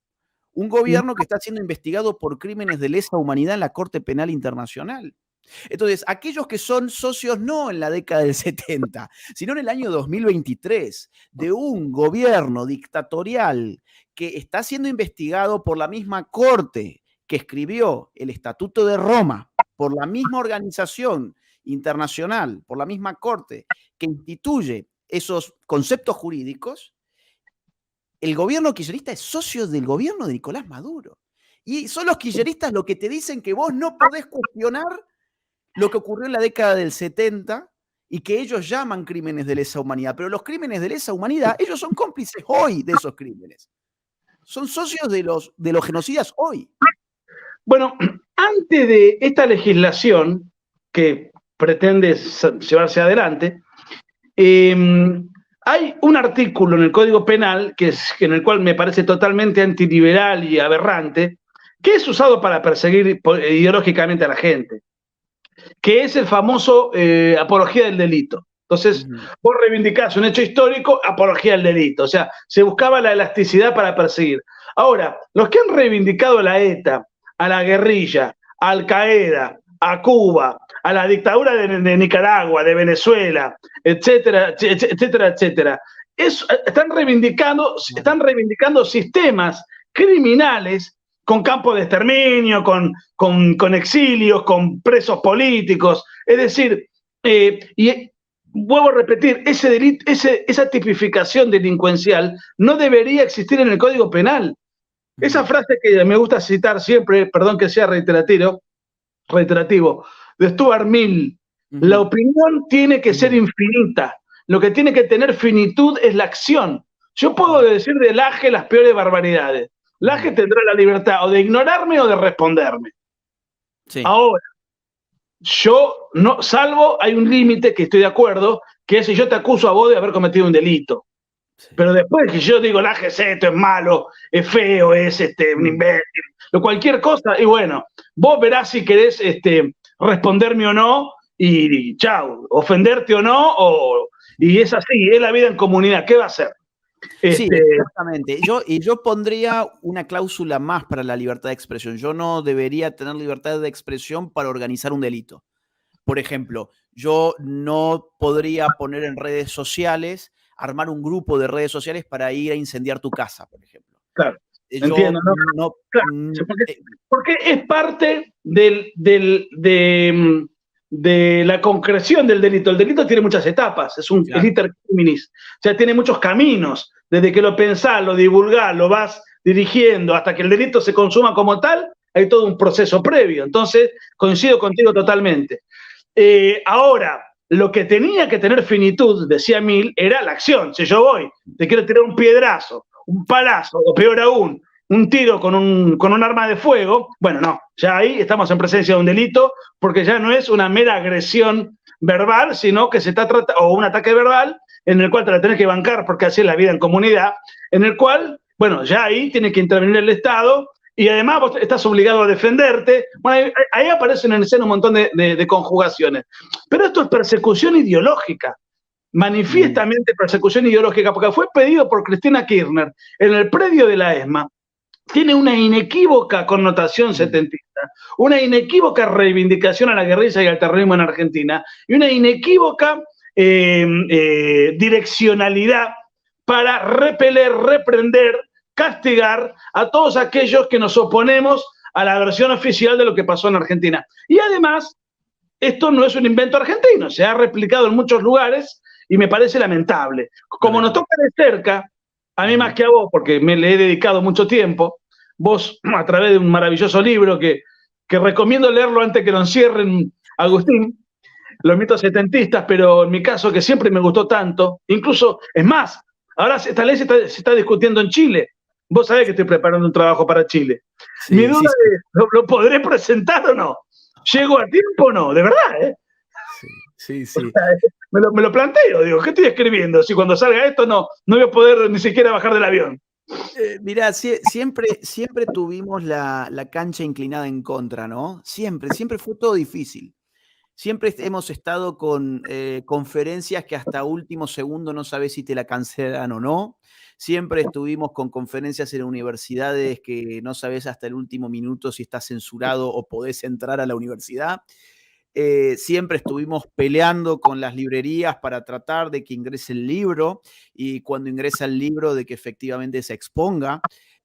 Un gobierno que está siendo investigado por crímenes de lesa humanidad en la Corte Penal Internacional. Entonces, aquellos que son socios no en la década del 70, sino en el año 2023, de un gobierno dictatorial que está siendo investigado por la misma Corte que escribió el Estatuto de Roma, por la misma organización internacional, por la misma Corte que instituye esos conceptos jurídicos, el gobierno kirchnerista es socio del gobierno de Nicolás Maduro. Y son los kirchneristas los que te dicen que vos no podés cuestionar lo que ocurrió en la década del 70 y que ellos llaman crímenes de lesa humanidad. Pero los crímenes de lesa humanidad, ellos son cómplices hoy de esos crímenes. Son socios de los genocidas hoy. Bueno, interesante de esta legislación que pretende llevarse adelante, hay un artículo en el Código Penal en el cual me parece totalmente antiliberal y aberrante, que es usado para perseguir ideológicamente a la gente, que es el famoso apología del delito. Entonces, vos reivindicás un hecho histórico, apología del delito. O sea, se buscaba la elasticidad para perseguir. Ahora, los que han reivindicado a la ETA, a la guerrilla, a Al Qaeda, a Cuba, a la dictadura de Nicaragua, de Venezuela, etcétera, etcétera, etcétera, están reivindicando sistemas criminales con campos de exterminio, con exilios, con presos políticos. Es decir, y vuelvo a repetir, esa tipificación delincuencial no debería existir en el Código Penal. Esa frase que me gusta citar siempre, perdón que sea reiterativo, de Stuart Mill, la opinión tiene que ser infinita, lo que tiene que tener finitud es la acción. Yo puedo decir de Laje las peores barbaridades. Laje tendrá la libertad o de ignorarme o de responderme. Sí. Ahora, yo no, salvo hay un límite que estoy de acuerdo, que es si yo te acuso a vos de haber cometido un delito. Sí. Pero después que yo digo, Laje es esto, es malo, es feo, es un imbécil, o cualquier cosa, y bueno, vos verás si querés responderme o no, y chau, ofenderte o no, y es así, es la vida en comunidad, ¿qué va a hacer? Sí, exactamente. Yo pondría una cláusula más para la libertad de expresión. Yo no debería tener libertad de expresión para organizar un delito. Por ejemplo, yo no podría poner en redes sociales, armar un grupo de redes sociales para ir a incendiar tu casa, por ejemplo. Claro, entiendo, ¿no? Claro, porque es parte de la concreción del delito. El delito tiene muchas etapas, es iter criminis, o sea, tiene muchos caminos, desde que lo pensás, lo divulgás, lo vas dirigiendo, hasta que el delito se consuma como tal, hay todo un proceso previo. Entonces, coincido contigo totalmente. Ahora, lo que tenía que tener finitud, decía Mill, era la acción. Si yo voy, te quiero tirar un piedrazo, un palazo, o peor aún, un tiro con un arma de fuego, bueno, no, ya ahí estamos en presencia de un delito, porque ya no es una mera agresión verbal, sino que se está tratando, o un ataque verbal, en el cual te la tenés que bancar, porque así es la vida en comunidad, en el cual, bueno, ya ahí tiene que intervenir el Estado, y además vos estás obligado a defenderte. Bueno, ahí aparecen en escena un montón de conjugaciones. Pero esto es persecución ideológica, manifiestamente persecución ideológica, porque fue pedido por Cristina Kirchner en el predio de la ESMA. Tiene una inequívoca connotación setentista, una inequívoca reivindicación a la guerrilla y al terrorismo en Argentina, y una inequívoca direccionalidad para repeler, reprender, castigar a todos aquellos que nos oponemos a la versión oficial de lo que pasó en Argentina. Y además, esto no es un invento argentino, se ha replicado en muchos lugares y me parece lamentable. Como nos toca de cerca, a mí más que a vos, porque me le he dedicado mucho tiempo, vos a través de un maravilloso libro que recomiendo leerlo antes que lo encierren, Agustín, Los mitos setentistas, pero en mi caso, que siempre me gustó tanto, incluso, es más, ahora esta ley se está discutiendo en Chile. Vos sabés que estoy preparando un trabajo para Chile. Sí, mi duda es, ¿lo podré presentar o no? ¿Llego a tiempo o no? De verdad, ¿eh? Sí. O sea, me lo planteo, digo, ¿qué estoy escribiendo? Si cuando salga esto no voy a poder ni siquiera bajar del avión. Mirá, siempre tuvimos la cancha inclinada en contra, ¿no? Siempre fue todo difícil. Siempre hemos estado con conferencias que hasta último segundo no sabes si te la cancelan o no. Siempre estuvimos con conferencias en universidades que no sabes hasta el último minuto si estás censurado o podés entrar a la universidad. Siempre estuvimos peleando con las librerías para tratar de que ingrese el libro, y cuando ingresa el libro de que efectivamente se exponga.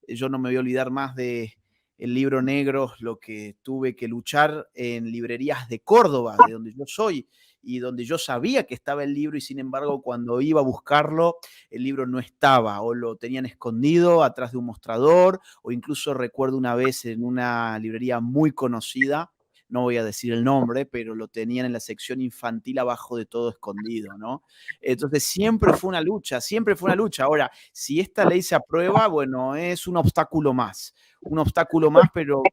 Yo no me voy a olvidar más de el libro negro, lo que tuve que luchar en librerías de Córdoba, de donde yo soy, y donde yo sabía que estaba el libro, y sin embargo cuando iba a buscarlo, el libro no estaba, o lo tenían escondido atrás de un mostrador, o incluso recuerdo una vez en una librería muy conocida, no voy a decir el nombre, pero lo tenían en la sección infantil abajo de todo escondido, ¿no? Entonces siempre fue una lucha. Ahora, si esta ley se aprueba, bueno, es un obstáculo más, pero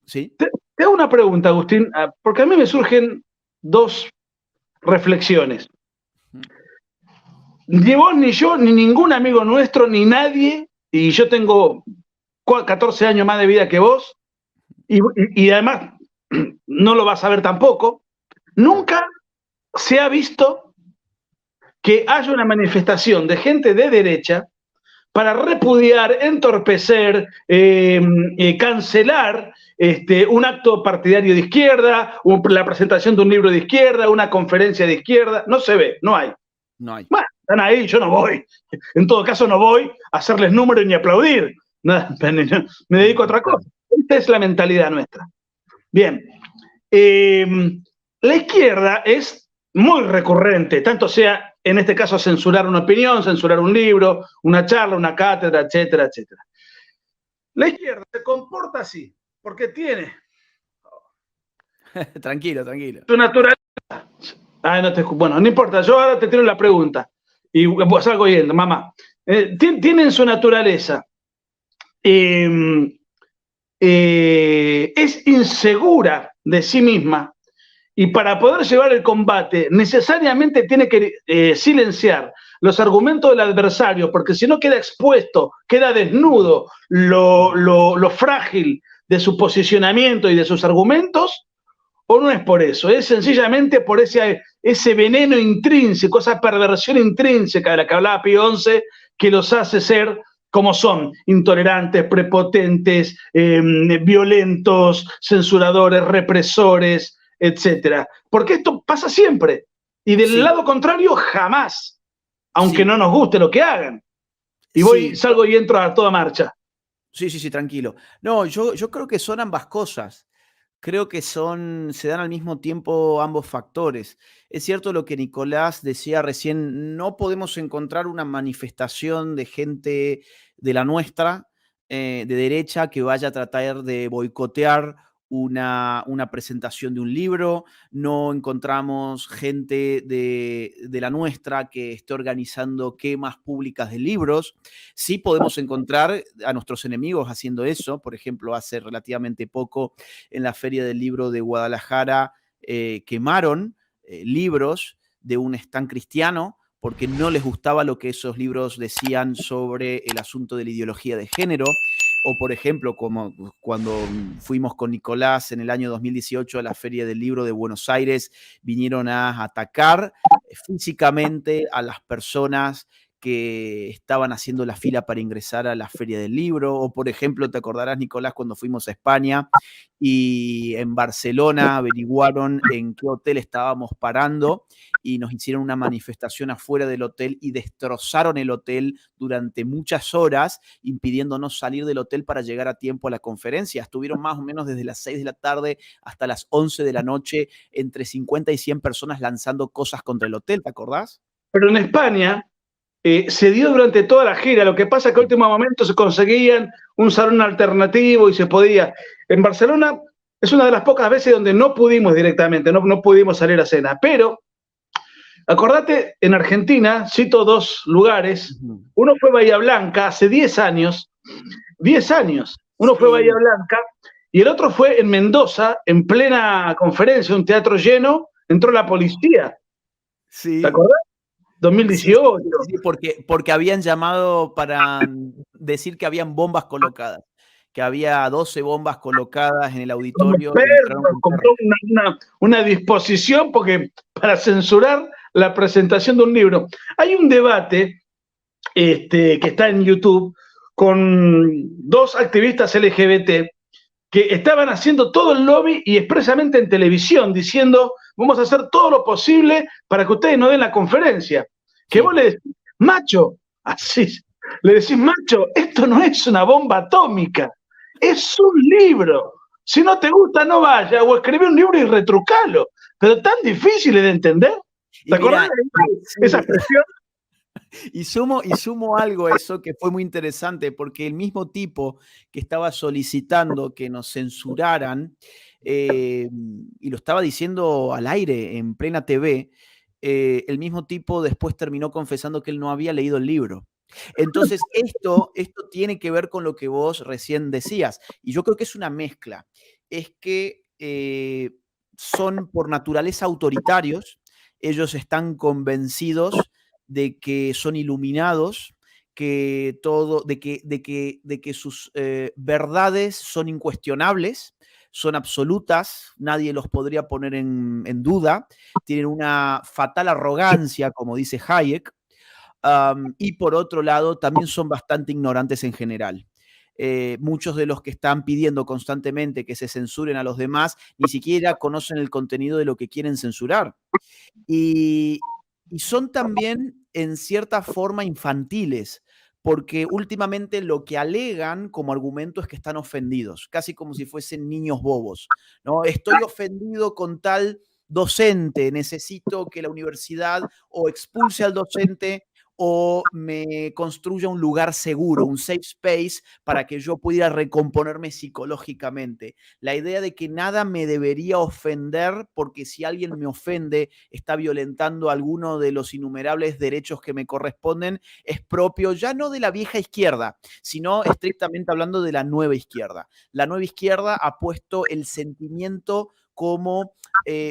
¿sí? Te hago hago una pregunta, Agustín, porque a mí me surgen dos reflexiones. Ni vos, ni yo, ni ningún amigo nuestro, ni nadie, y yo tengo 14 años más de vida que vos, y además no lo vas a ver tampoco, nunca se ha visto que haya una manifestación de gente de derecha para repudiar, entorpecer, cancelar un acto partidario de izquierda, la presentación de un libro de izquierda, una conferencia de izquierda. No se ve, no hay. No hay. Bueno, están ahí, yo no voy. En todo caso, no voy a hacerles números ni aplaudir. Me dedico a otra cosa. Esta es la mentalidad nuestra. Bien. La izquierda es muy recurrente, tanto sea en este caso censurar una opinión, censurar un libro, una charla, una cátedra, etcétera, etcétera. La izquierda se comporta así, porque tiene Tranquilo, tranquilo. su naturaleza. Bueno, no importa, yo ahora te tiro la pregunta y salgo yendo, mamá. Tienen su naturaleza. Es insegura de sí misma y para poder llevar el combate necesariamente tiene que silenciar los argumentos del adversario, porque si no queda expuesto, queda desnudo lo frágil de su posicionamiento y de sus argumentos, o no es por eso, es sencillamente por ese veneno intrínseco, esa perversión intrínseca de la que hablaba Pío XI, que los hace ser como son, intolerantes, prepotentes, violentos, censuradores, represores, etcétera. Porque esto pasa siempre. Y del lado contrario, jamás. Aunque no nos guste lo que hagan. Y salgo y entro a toda marcha. Sí, tranquilo. No, yo creo que son ambas cosas. Creo que se dan al mismo tiempo ambos factores. Es cierto lo que Nicolás decía recién, no podemos encontrar una manifestación de gente de la nuestra, de derecha, que vaya a tratar de boicotear una presentación de un libro, no encontramos gente de la nuestra que esté organizando quemas públicas de libros. Sí podemos encontrar a nuestros enemigos haciendo eso. Por ejemplo, hace relativamente poco en la Feria del Libro de Guadalajara quemaron libros de un stand cristiano porque no les gustaba lo que esos libros decían sobre el asunto de la ideología de género. O, por ejemplo, como cuando fuimos con Nicolás en el año 2018 a la Feria del Libro de Buenos Aires, vinieron a atacar físicamente a las personas que estaban haciendo la fila para ingresar a la Feria del Libro. O, por ejemplo, te acordarás, Nicolás, cuando fuimos a España y en Barcelona averiguaron en qué hotel estábamos parando y nos hicieron una manifestación afuera del hotel y destrozaron el hotel durante muchas horas, impidiéndonos salir del hotel para llegar a tiempo a la conferencia. Estuvieron más o menos desde las 6 de la tarde hasta las 11 de la noche, entre 50 y 100 personas lanzando cosas contra el hotel, ¿te acordás? Pero en España se dio durante toda la gira. Lo que pasa es que a último momento se conseguían un salón alternativo y se podía. En Barcelona es una de las pocas veces donde no pudimos directamente, no pudimos salir a cena. Pero acordate, en Argentina, cito dos lugares. Uno fue Bahía Blanca hace 10 años. 10 años. Uno fue Bahía Blanca y el otro fue en Mendoza, en plena conferencia, un teatro lleno, entró la policía. Sí. ¿Te acordás? 2018. Sí, porque habían llamado para decir que habían bombas colocadas, que había 12 bombas colocadas en el auditorio. Compró una disposición para censurar la presentación de un libro. Hay un debate que está en YouTube con dos activistas LGBT que estaban haciendo todo el lobby y expresamente en televisión diciendo vamos a hacer todo lo posible para que ustedes no den la conferencia. Que vos le decís, macho, así, le decís, macho, esto no es una bomba atómica, es un libro. Si no te gusta, no vaya, o escribí un libro y retrucalo. Pero tan difícil de entender. ¿Te acordás de esa expresión? Y sumo algo a eso que fue muy interesante, porque el mismo tipo que estaba solicitando que nos censuraran, y lo estaba diciendo al aire, en plena TV, el mismo tipo después terminó confesando que él no había leído el libro. Entonces, esto tiene que ver con lo que vos recién decías, y yo creo que es una mezcla. Es que son por naturaleza autoritarios. Ellos están convencidos de que son iluminados, de que sus verdades son incuestionables, son absolutas, nadie los podría poner en duda, tienen una fatal arrogancia, como dice Hayek, y por otro lado también son bastante ignorantes en general. Muchos de los que están pidiendo constantemente que se censuren a los demás ni siquiera conocen el contenido de lo que quieren censurar. Y, y son también, en cierta forma, infantiles, porque últimamente lo que alegan como argumento es que están ofendidos, casi como si fuesen niños bobos, ¿no? Estoy ofendido con tal docente, necesito que la universidad o expulse al docente o me construya un lugar seguro, un safe space para que yo pudiera recomponerme psicológicamente. La idea de que nada me debería ofender porque si alguien me ofende está violentando alguno de los innumerables derechos que me corresponden es propio ya no de la vieja izquierda, sino estrictamente hablando de la nueva izquierda. La nueva izquierda ha puesto el sentimiento como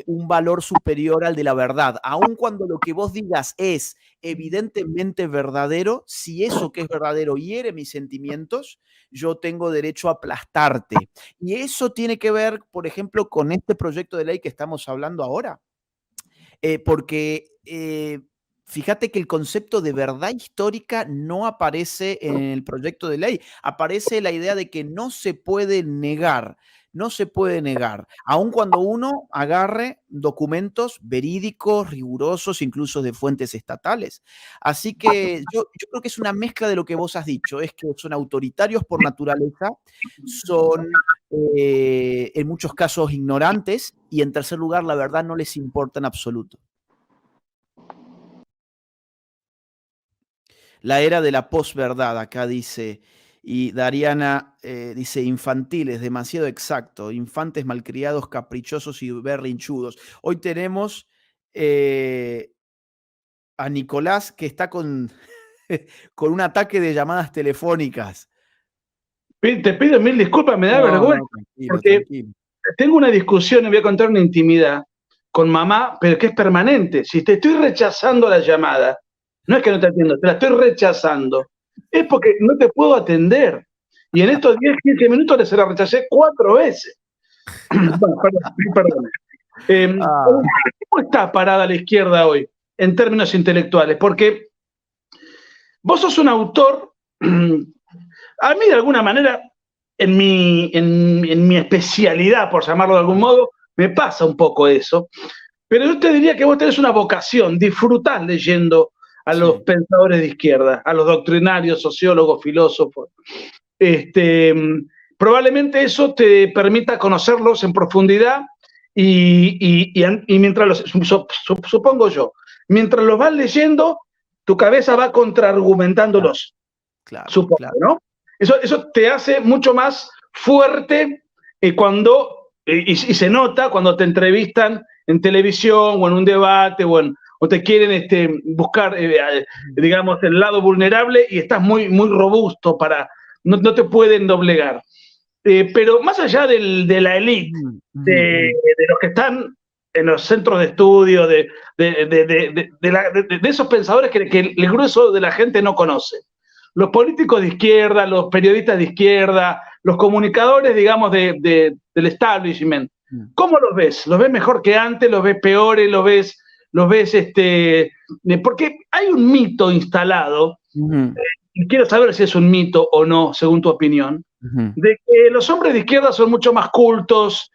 un valor superior al de la verdad. Aun cuando lo que vos digas es evidentemente verdadero, si eso que es verdadero hiere mis sentimientos, yo tengo derecho a aplastarte. Y eso tiene que ver, por ejemplo, con este proyecto de ley que estamos hablando ahora. Porque fíjate que el concepto de verdad histórica no aparece en el proyecto de ley. Aparece la idea de que no se puede negar, no se puede negar, aun cuando uno agarre documentos verídicos, rigurosos, incluso de fuentes estatales. Así que yo creo que es una mezcla de lo que vos has dicho, es que son autoritarios por naturaleza, son en muchos casos ignorantes y en tercer lugar, la verdad no les importa en absoluto. La era de la posverdad, acá dice, y Dariana dice, infantiles, demasiado exacto, infantes malcriados, caprichosos y berrinchudos. Hoy tenemos a Nicolás que está con, con un ataque de llamadas telefónicas. Te pido mil disculpas, me da No, vergüenza, no, tranquilo, porque tranquilo. tengo una discusión, y voy a contar una intimidad con mamá, pero que es permanente. Si te estoy rechazando la llamada, no es que no te atiendo, te la estoy rechazando, es porque no te puedo atender. Y en estos 10, 15 minutos se la rechacé 4 veces. Bueno, perdón. ¿Cómo está parada la izquierda hoy, en términos intelectuales? Porque vos sos un autor, a mí de alguna manera, en mi especialidad, por llamarlo de algún modo, me pasa un poco eso. Pero yo te diría que vos tenés una vocación, disfrutás leyendo a los pensadores de izquierda, a los doctrinarios, sociólogos, filósofos. Probablemente eso te permita conocerlos en profundidad y mientras los, supongo yo, mientras los vas leyendo, tu cabeza va contraargumentándolos. Claro, Supongo, claro. ¿no? Eso te hace mucho más fuerte y se nota cuando te entrevistan en televisión o en un debate o te quieren buscar, digamos, el lado vulnerable y estás muy, muy robusto no te pueden doblegar. Pero más allá de la élite, de los que están en los centros de estudio, de esos pensadores que el grueso de la gente no conoce. Los políticos de izquierda, los periodistas de izquierda, los comunicadores, digamos, del establishment. ¿Cómo los ves? ¿Los ves mejor que antes? ¿Los ves peores? ¿Los ves porque hay un mito instalado, y quiero saber si es un mito o no, según tu opinión, de que los hombres de izquierda son mucho más cultos,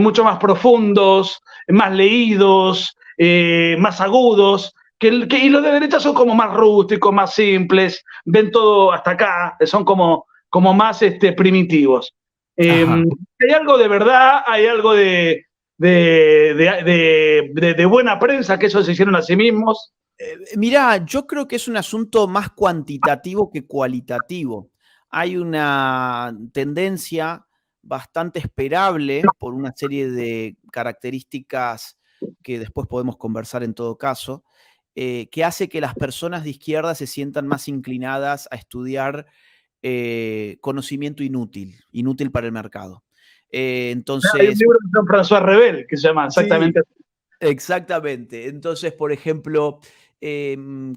mucho más profundos, más leídos, más agudos, y los de derecha son como más rústicos, más simples, ven todo hasta acá, son como más primitivos. Hay algo de verdad, hay algo de buena prensa que esos se hicieron a sí mismos. Mirá, yo creo que es un asunto más cuantitativo que cualitativo. Hay una tendencia bastante esperable por una serie de características que después podemos conversar en todo caso, que hace que las personas de izquierda se sientan más inclinadas a estudiar conocimiento inútil para el mercado. Hay un Entonces, libro de Jean-François Rebel que se llama sí, exactamente. exactamente. Entonces, por ejemplo,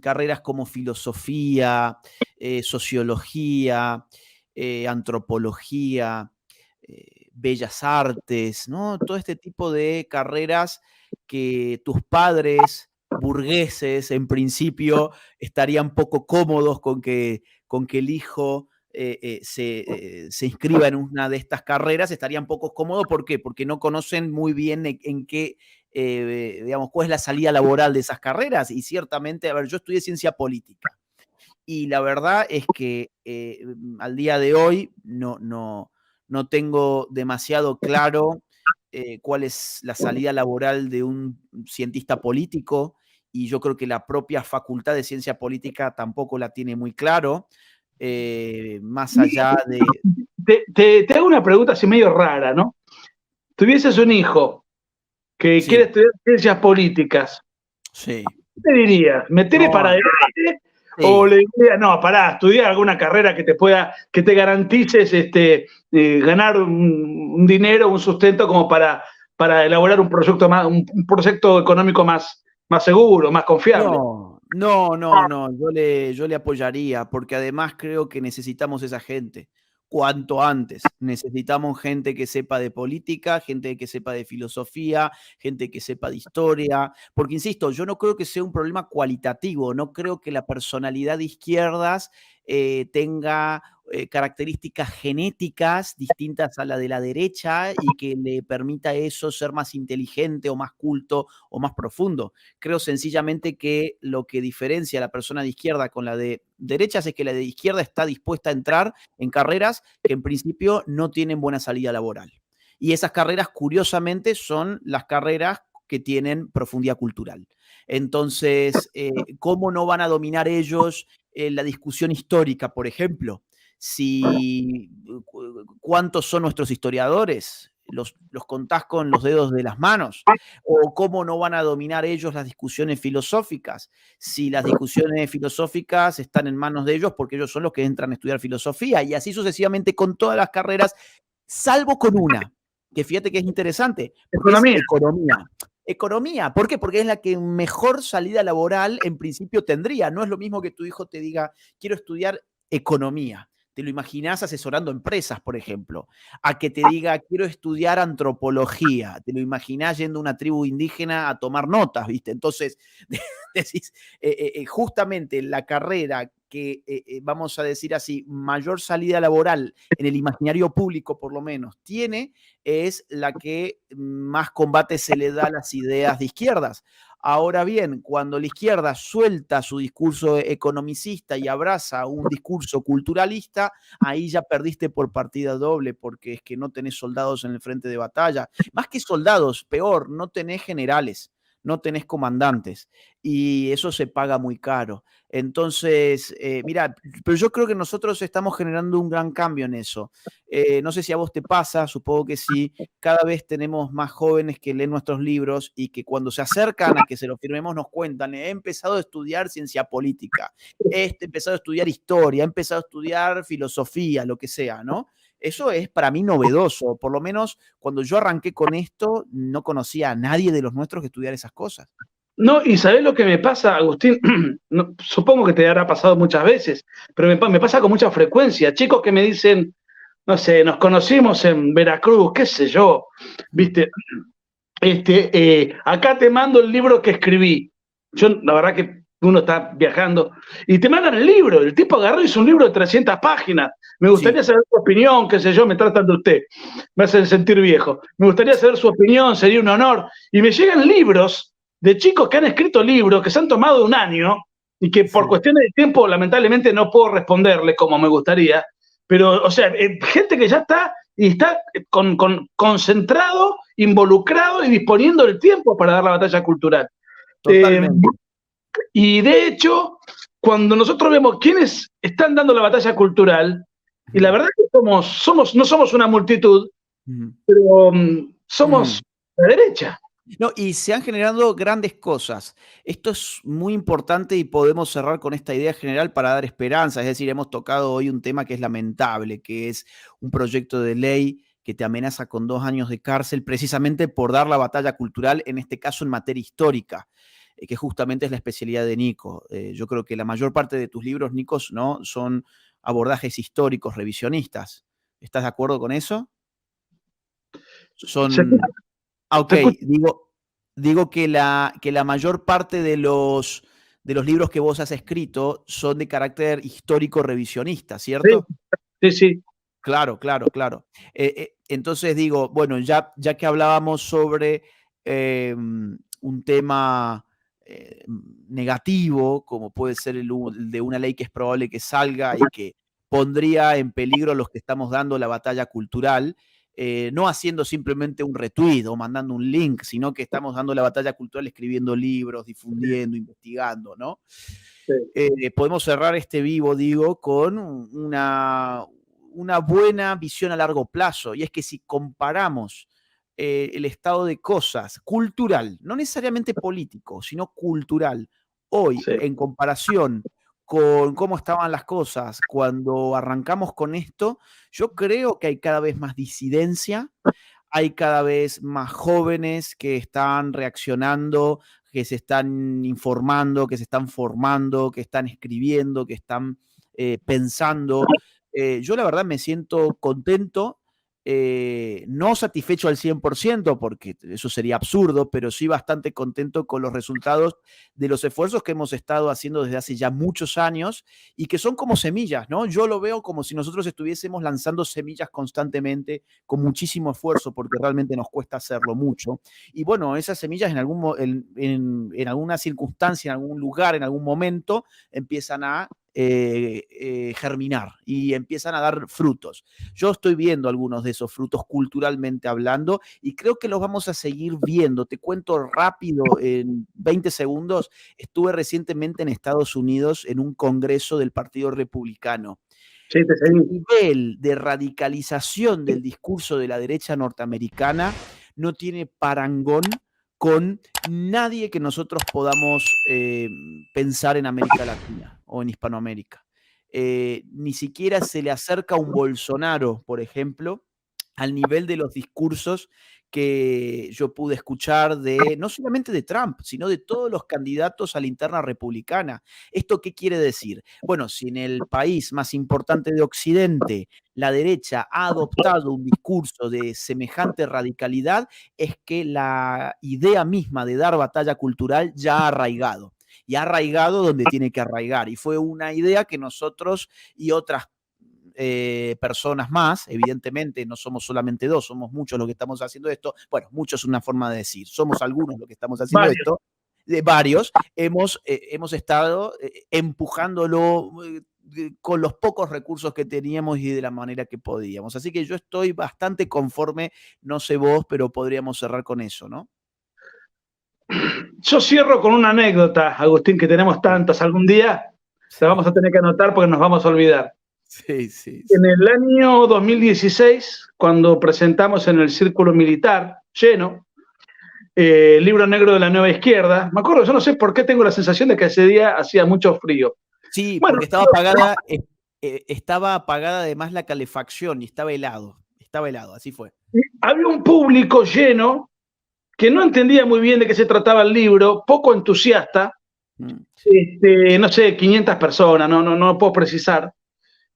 carreras como filosofía, sociología, antropología, bellas artes, ¿no? Todo este tipo de carreras que tus padres burgueses, en principio, estarían poco cómodos con que el hijo se inscriba en una de estas carreras, estarían poco cómodos. ¿Por qué? Porque no conocen muy bien en qué digamos, cuál es la salida laboral de esas carreras. Y ciertamente, a ver, yo estudié ciencia política y la verdad es que al día de hoy no tengo demasiado claro cuál es la salida laboral de un cientista político, y yo creo que la propia Facultad de Ciencia Política tampoco la tiene muy claro, más allá de... Te hago una pregunta así medio rara, ¿no? Tuvieses un hijo que quiere Sí, estudiar ciencias políticas, sí. ¿qué te dirías? ¿Meterle para No, adelante? ¿O sí. le dirías, no, pará, estudiar alguna carrera que te pueda, que te garantices ganar un dinero, un sustento como para elaborar un proyecto más, un proyecto económico más seguro, más confiable? No, yo le apoyaría, porque además creo que necesitamos esa gente cuanto antes. Necesitamos gente que sepa de política, gente que sepa de filosofía, gente que sepa de historia, porque insisto, yo no creo que sea un problema cualitativo, no creo que la personalidad de izquierdas tenga características genéticas distintas a la de la derecha y que le permita eso ser más inteligente o más culto o más profundo. Creo sencillamente que lo que diferencia a la persona de izquierda con la de derechas es que la de izquierda está dispuesta a entrar en carreras que en principio no tienen buena salida laboral. Y esas carreras, curiosamente, son las carreras que tienen profundidad cultural. Entonces, ¿cómo no van a dominar ellos la discusión histórica, por ejemplo? Si cuántos son nuestros historiadores, los contás con los dedos de las manos, o cómo no van a dominar ellos las discusiones filosóficas, si las discusiones filosóficas están en manos de ellos porque ellos son los que entran a estudiar filosofía, y así sucesivamente con todas las carreras, salvo con una, que fíjate que es interesante, porque es Economía. economía. Economía, ¿por qué? Porque es la que mejor salida laboral en principio tendría. No es lo mismo que tu hijo te diga, quiero estudiar economía. Te lo imaginás asesorando empresas, por ejemplo, a que te diga, quiero estudiar antropología. Te lo imaginás yendo a una tribu indígena a tomar notas, ¿viste? Entonces, decís, justamente la carrera que, vamos a decir así, mayor salida laboral en el imaginario público, por lo menos, tiene, es la que más combate se le da a las ideas de izquierdas. Ahora bien, cuando la izquierda suelta su discurso economicista y abraza un discurso culturalista, ahí ya perdiste por partida doble, porque es que no tenés soldados en el frente de batalla. Más que soldados, peor, no tenés generales, no tenés comandantes, y eso se paga muy caro. Entonces, mira, pero yo creo que nosotros estamos generando un gran cambio en eso. No sé si a vos te pasa, supongo que sí. Cada vez tenemos más jóvenes que leen nuestros libros y que cuando se acercan a que se los firmemos nos cuentan, he empezado a estudiar ciencia política, he empezado a estudiar historia, he empezado a estudiar filosofía, lo que sea, ¿no? Eso es para mí novedoso. Por lo menos cuando yo arranqué con esto, no conocía a nadie de los nuestros que estudiara esas cosas. No, y ¿sabés lo que me pasa, Agustín? No, supongo que te habrá pasado muchas veces, pero me pasa con mucha frecuencia. Chicos que me dicen, no sé, nos conocimos en Veracruz, qué sé yo, ¿viste? Acá te mando el libro que escribí. Yo, la verdad que uno está viajando y te mandan el libro. El tipo agarró y hizo un libro de 300 páginas. Me gustaría Sí. saber su opinión, qué sé yo, me tratan de usted. Me hacen sentir viejo. Me gustaría saber su opinión, sería un honor. Y me llegan libros de chicos que han escrito libros, que se han tomado un año y que por Sí. cuestiones de tiempo lamentablemente no puedo responderle como me gustaría. Pero, o sea, gente que ya está y está concentrado, involucrado y disponiendo el tiempo para dar la batalla cultural. Eh, Totalmente. y de hecho, cuando nosotros vemos quiénes están dando la batalla cultural, y la Ujú, verdad que no somos una multitud, ujú, pero somos ujú. la derecha. No, y se han generado grandes cosas. Esto es muy importante y podemos cerrar con esta idea general para dar esperanza. Es decir, hemos tocado hoy un tema que es lamentable, que es un proyecto de ley que te amenaza con 2 años de cárcel precisamente por dar la batalla cultural, en este caso en materia histórica, que justamente es la especialidad de Nico. Yo creo que la mayor parte de tus libros, Nikos, ¿no? Son abordajes históricos, revisionistas. ¿Estás de acuerdo con eso? Se, Son... Ok, se escucha. digo que la mayor parte de los libros que vos has escrito son de carácter histórico revisionista, ¿cierto? Sí, sí. Claro, claro, claro. Entonces digo, bueno, ya que hablábamos sobre un tema negativo, como puede ser el de una ley que es probable que salga y que pondría en peligro los que estamos dando la batalla cultural, no haciendo simplemente un retweet o mandando un link, sino que estamos dando la batalla cultural escribiendo libros, difundiendo, investigando, ¿no? Sí. Podemos cerrar este vivo, digo, con una buena visión a largo plazo. Y es que si comparamos el estado de cosas cultural, no necesariamente político, sino cultural, hoy Sí. en comparación con cómo estaban las cosas cuando arrancamos con esto, yo creo que hay cada vez más disidencia, hay cada vez más jóvenes que están reaccionando, que se están informando, que se están formando, que están escribiendo, que están pensando. Yo la verdad me siento contento, no satisfecho al 100%, porque eso sería absurdo, pero sí bastante contento con los resultados de los esfuerzos que hemos estado haciendo desde hace ya muchos años y que son como semillas, ¿no? Yo lo veo como si nosotros estuviésemos lanzando semillas constantemente con muchísimo esfuerzo, porque realmente nos cuesta hacerlo mucho. Y bueno, esas semillas en alguna circunstancia, en algún lugar, en algún momento, empiezan a germinar y empiezan a dar frutos. Yo estoy viendo algunos de esos frutos culturalmente hablando y creo que los vamos a seguir viendo. Te cuento rápido, en 20 segundos, estuve recientemente en Estados Unidos en un congreso del Partido Republicano. Sí, te El seguí. nivel de radicalización del discurso de la derecha norteamericana no tiene parangón con nadie que nosotros podamos pensar en América Latina o en Hispanoamérica. Ni siquiera se le acerca un Bolsonaro, por ejemplo, al nivel de los discursos que yo pude escuchar de, no solamente de Trump, sino de todos los candidatos a la interna republicana. ¿Esto qué quiere decir? Bueno, si en el país más importante de Occidente la derecha ha adoptado un discurso de semejante radicalidad, es que la idea misma de dar batalla cultural ya ha arraigado. Y ha arraigado donde tiene que arraigar. Y fue una idea que nosotros y otras personas más, evidentemente no somos solamente dos, somos muchos los que estamos haciendo esto, bueno, muchos es una forma de decir, somos algunos los que estamos haciendo Varios. esto, varios, hemos estado empujándolo con los pocos recursos que teníamos y de la manera que podíamos. Así que yo estoy bastante conforme, no sé vos, pero podríamos cerrar con eso, ¿no? Yo cierro con una anécdota, Agustín, que tenemos tantas. Algún día la vamos a tener que anotar porque nos vamos a olvidar. Sí, sí, En sí. el año 2016, cuando presentamos en el Círculo Militar lleno el libro negro de la nueva izquierda, me acuerdo, yo no sé por qué tengo la sensación de que ese día hacía mucho frío. Sí, Bueno, porque estaba apagada además la calefacción y estaba helado, así fue. había un público lleno que no entendía muy bien de qué se trataba el libro, poco entusiasta, no sé, 500 personas, no puedo precisar.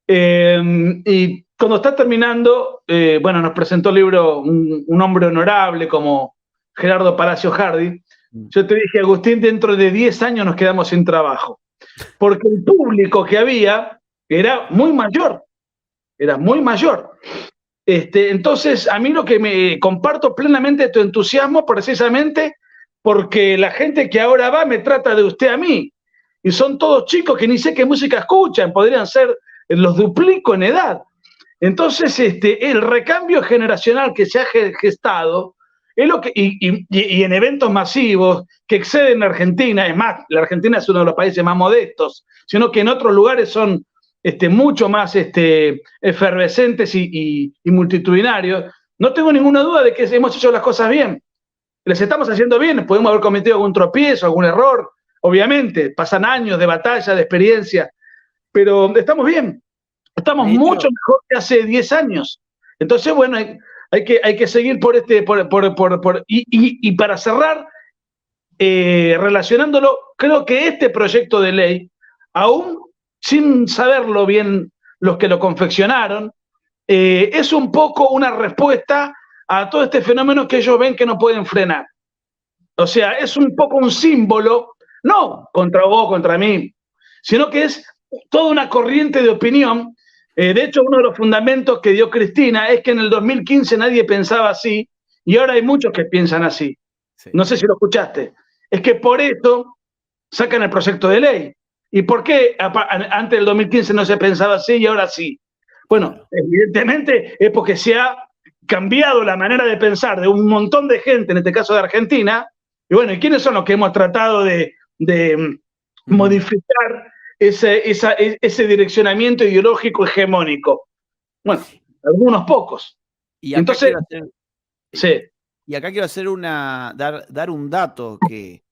Y cuando está terminando, bueno, nos presentó el libro un hombre honorable como Gerardo Palacio Hardy. Yo te dije, Agustín, dentro de 10 años nos quedamos sin trabajo, porque el público que había era muy mayor, era muy mayor. Entonces, a mí lo que me comparto plenamente tu entusiasmo, precisamente porque la gente que ahora va me trata de usted a mí. Y son todos chicos que ni sé qué música escuchan, podrían ser, los duplico en edad. Entonces, el recambio generacional que se ha gestado, es lo que, y en eventos masivos que exceden la Argentina, es más, la Argentina es uno de los países más modestos, sino que en otros lugares son mucho más efervescentes y multitudinarios. No tengo ninguna duda de que hemos hecho las cosas bien. Les estamos haciendo bien, podemos haber cometido algún tropiezo, algún error, obviamente, pasan años de batalla, de experiencia, pero estamos bien, estamos De mucho hecho, mejor que hace 10 años. Entonces, bueno, hay que seguir por y para cerrar, relacionándolo, creo que este proyecto de ley, aún sin saberlo bien los que lo confeccionaron, es un poco una respuesta a todo este fenómeno que ellos ven que no pueden frenar. O sea, es un poco un símbolo, no contra vos, contra mí, sino que es toda una corriente de opinión. De hecho, uno de los fundamentos que dio Cristina es que en el 2015 nadie pensaba así y ahora hay muchos que piensan así. Sí. No sé si lo escuchaste. Es que por eso sacan el proyecto de ley. ¿Y por qué antes del 2015 no se pensaba así y ahora sí? Bueno, claro, evidentemente es porque se ha cambiado la manera de pensar de un montón de gente, en este caso de Argentina. Y bueno, ¿y quiénes son los que hemos tratado de modificar ese direccionamiento ideológico hegemónico? Bueno, algunos pocos. Y acá entonces, sí. Y acá quiero hacer dar un dato que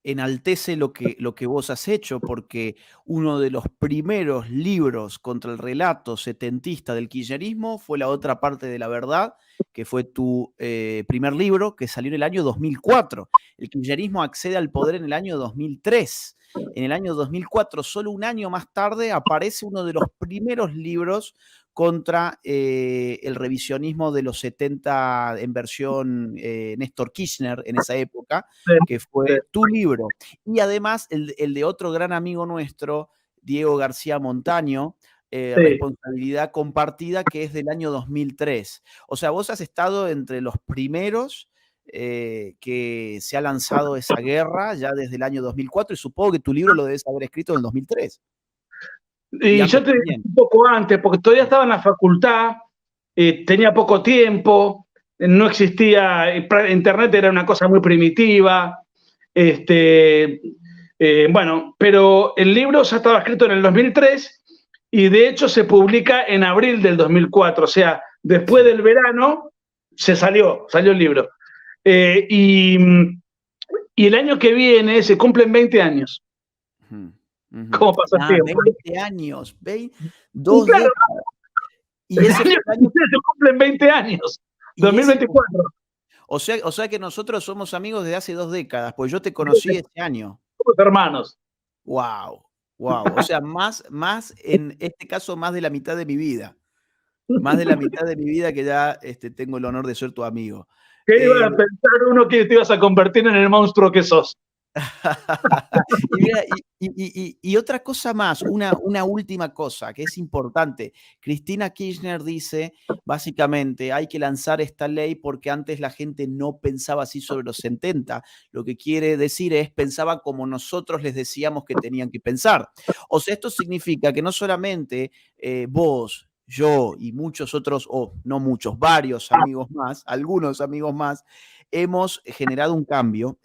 enaltece lo que vos has hecho, porque uno de los primeros libros contra el relato setentista del kirchnerismo fue La otra parte de la verdad, que fue tu primer libro, que salió en el año 2004. El kirchnerismo accede al poder en el año 2003. En el año 2004, solo un año más tarde, aparece uno de los primeros libros contra el revisionismo de los 70 en versión Néstor Kirchner en esa época, que fue tu libro. Y además el de otro gran amigo nuestro, Diego García Montaño, Responsabilidad Compartida, que es del año 2003. O sea, vos has estado entre los primeros que se ha lanzado esa guerra ya desde el año 2004 y supongo que tu libro lo debes haber escrito en el 2003. Y yo te dije un poco antes, porque todavía estaba en la facultad, tenía poco tiempo, no existía, internet era una cosa muy primitiva, bueno, pero el libro ya estaba escrito en el 2003 y de hecho se publica en abril del 2004, o sea, después del verano salió el libro. Y el año que viene se cumplen 20 años. ¿Cómo pasa el tiempo? 20 años, 2 claro, décadas. Y ese año se cumplen 20 años, 2024. O sea que nosotros somos amigos desde hace 2 décadas, pues yo te conocí ese año. Somos hermanos. Wow. O sea, más en este caso, más de la mitad de mi vida. Más de la mitad de mi vida que ya tengo el honor de ser tu amigo. ¿Qué iba a pensar uno que te ibas a convertir en el monstruo que sos? y otra cosa más, una última cosa que es importante. Cristina Kirchner dice, básicamente, hay que lanzar esta ley porque antes la gente no pensaba así sobre los 70. Lo que quiere decir es, pensaba como nosotros les decíamos que tenían que pensar. O sea, esto significa que no solamente vos, yo y muchos otros, o no muchos, varios amigos más, algunos amigos más, hemos generado un cambio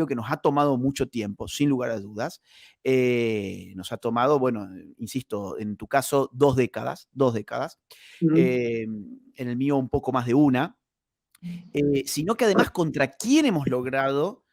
que nos ha tomado mucho tiempo, sin lugar a dudas. Nos ha tomado, bueno, insisto, en tu caso, 2 décadas. En el mío un poco más de una. Sino que además, ¿contra quién hemos logrado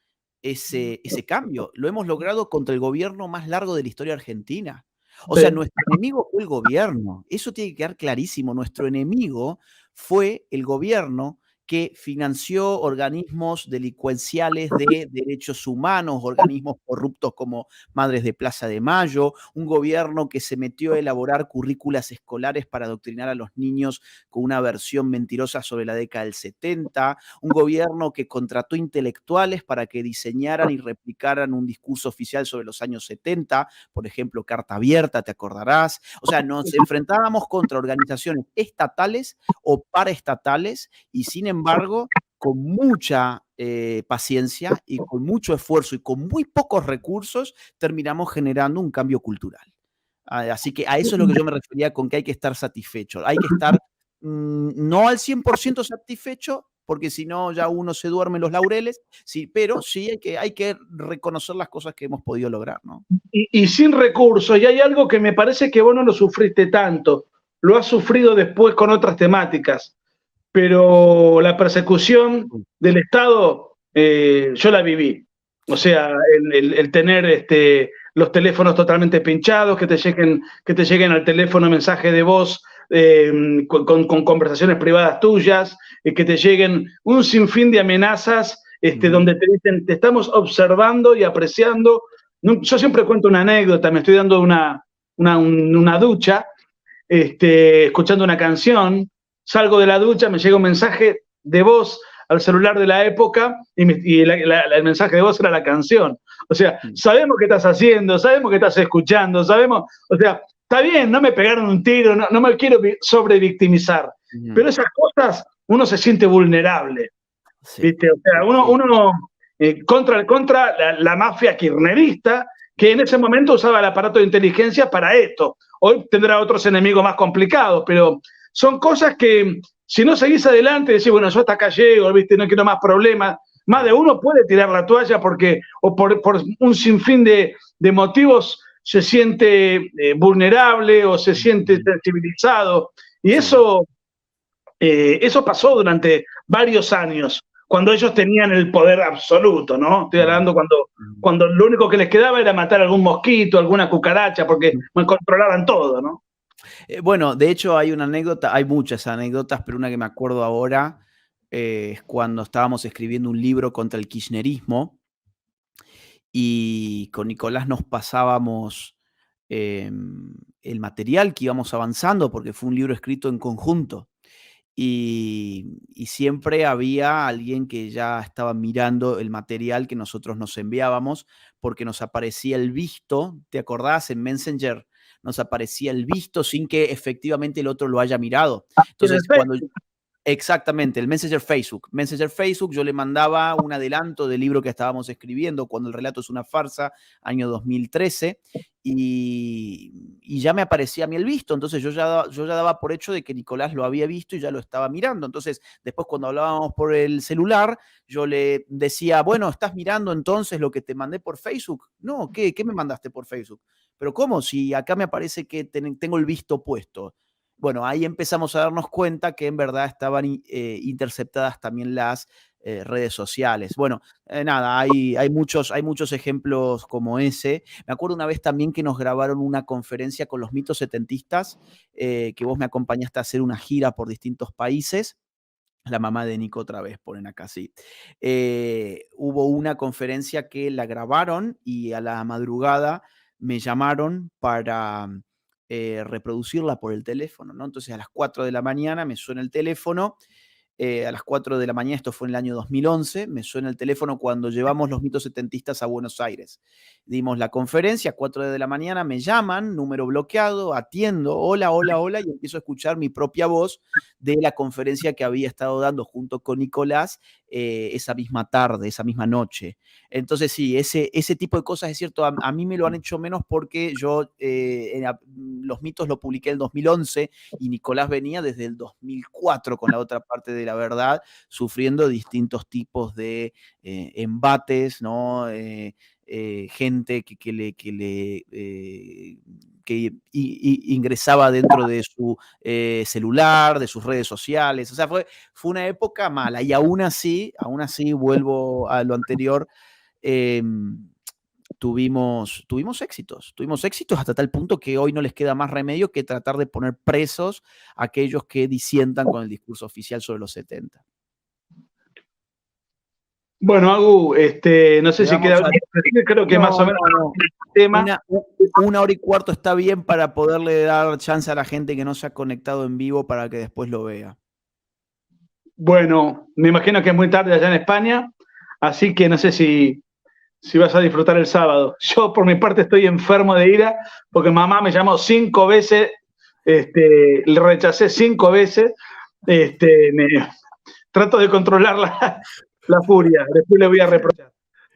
ese cambio? Lo hemos logrado contra el gobierno más largo de la historia argentina. O sea, nuestro enemigo fue el gobierno. Eso tiene que quedar clarísimo. Nuestro enemigo fue el gobierno que financió organismos delincuenciales de derechos humanos, organismos corruptos como Madres de Plaza de Mayo, un gobierno que se metió a elaborar currículas escolares para adoctrinar a los niños con una versión mentirosa sobre la década del 70, un gobierno que contrató intelectuales para que diseñaran y replicaran un discurso oficial sobre los años 70, por ejemplo, Carta Abierta, te acordarás. O sea, nos enfrentábamos contra organizaciones estatales o paraestatales y sin embargo, con mucha paciencia y con mucho esfuerzo y con muy pocos recursos, terminamos generando un cambio cultural. Así que a eso es lo que yo me refería con que hay que estar satisfecho. Hay que estar no al 100% satisfecho, porque si no ya uno se duerme en los laureles, sí, pero sí hay que reconocer las cosas que hemos podido lograr, ¿no? Y sin recursos, y hay algo que me parece que vos no lo sufriste tanto, lo has sufrido después con otras temáticas, pero la persecución del Estado yo la viví. O sea, el tener los teléfonos totalmente pinchados, que te lleguen al teléfono mensajes de voz con conversaciones privadas tuyas, que te lleguen un sinfín de amenazas donde te dicen, te estamos observando y apreciando. Yo siempre cuento una anécdota, me estoy dando una ducha, escuchando una canción, salgo de la ducha, me llega un mensaje de voz al celular de la época y el mensaje de voz era la canción. O sea, sabemos qué estás haciendo, sabemos qué estás escuchando, sabemos, o sea, está bien, no me pegaron un tiro, no me quiero sobrevictimizar, pero esas cosas uno se siente vulnerable, ¿viste? O sea, uno contra la mafia kirchnerista, que en ese momento usaba el aparato de inteligencia para esto. Hoy tendrá otros enemigos más complicados, pero son cosas que si no seguís adelante, decís, bueno, yo hasta acá llego, ¿viste? No quiero más problemas. Más de uno puede tirar la toalla porque, o por un sinfín de motivos, se siente vulnerable o se siente sensibilizado. Y eso pasó durante varios años, cuando ellos tenían el poder absoluto, ¿no? Estoy hablando cuando lo único que les quedaba era matar algún mosquito, alguna cucaracha, porque controlaban todo, ¿no? Bueno, de hecho hay una anécdota, hay muchas anécdotas, pero una que me acuerdo ahora es cuando estábamos escribiendo un libro contra el kirchnerismo y con Nicolás nos pasábamos el material que íbamos avanzando, porque fue un libro escrito en conjunto. Y siempre había alguien que ya estaba mirando el material que nosotros nos enviábamos, porque nos aparecía el visto, ¿te acordás? En Messenger nos aparecía el visto sin que efectivamente el otro lo haya mirado. Entonces, exactamente, el Messenger Facebook, yo le mandaba un adelanto del libro que estábamos escribiendo, Cuando el relato es una farsa, año 2013, y ya me aparecía a mí el visto, entonces yo ya daba por hecho de que Nicolás lo había visto y ya lo estaba mirando. Entonces, después cuando hablábamos por el celular, yo le decía, bueno, ¿estás mirando entonces lo que te mandé por Facebook? No, ¿qué me mandaste por Facebook? Pero ¿cómo? Si acá me aparece que tengo el visto puesto. Bueno, ahí empezamos a darnos cuenta que en verdad estaban interceptadas también las redes sociales. Bueno, nada, hay muchos ejemplos como ese. Me acuerdo una vez también que nos grabaron una conferencia con los mitos setentistas, que vos me acompañaste a hacer una gira por distintos países. La mamá de Nico otra vez, ponen acá, sí. Hubo una conferencia que la grabaron y a la madrugada me llamaron para reproducirla por el teléfono, ¿no? Entonces a las 4 de la mañana me suena el teléfono, a las 4 de la mañana, esto fue en el año 2011, me suena el teléfono cuando llevamos los mitos setentistas a Buenos Aires. Dimos la conferencia, 4 de la mañana, me llaman, número bloqueado, atiendo, hola, hola, hola, y empiezo a escuchar mi propia voz de la conferencia que había estado dando junto con Nicolás esa misma tarde, esa misma noche. Entonces sí, ese tipo de cosas, es cierto, a mí me lo han hecho menos porque yo los mitos lo publiqué en el 2011 y Nicolás venía desde el 2004 con la otra parte de la verdad, sufriendo distintos tipos de embates, ¿no? Gente que ingresaba dentro de su celular, de sus redes sociales. O sea, fue una época mala. Y aún así, vuelvo a lo anterior, tuvimos éxitos hasta tal punto que hoy no les queda más remedio que tratar de poner presos a aquellos que disientan con el discurso oficial sobre los 70. Bueno, Agu, no sé si queda bien, creo que más o menos el tema. Una hora y cuarto está bien para poderle dar chance a la gente que no se ha conectado en vivo para que después lo vea. Bueno, me imagino que es muy tarde allá en España, así que no sé si vas a disfrutar el sábado. Yo, por mi parte, estoy enfermo de ira porque mamá me llamó 5 veces, le rechacé 5 veces, trato de controlar la furia, después le voy a reprochar.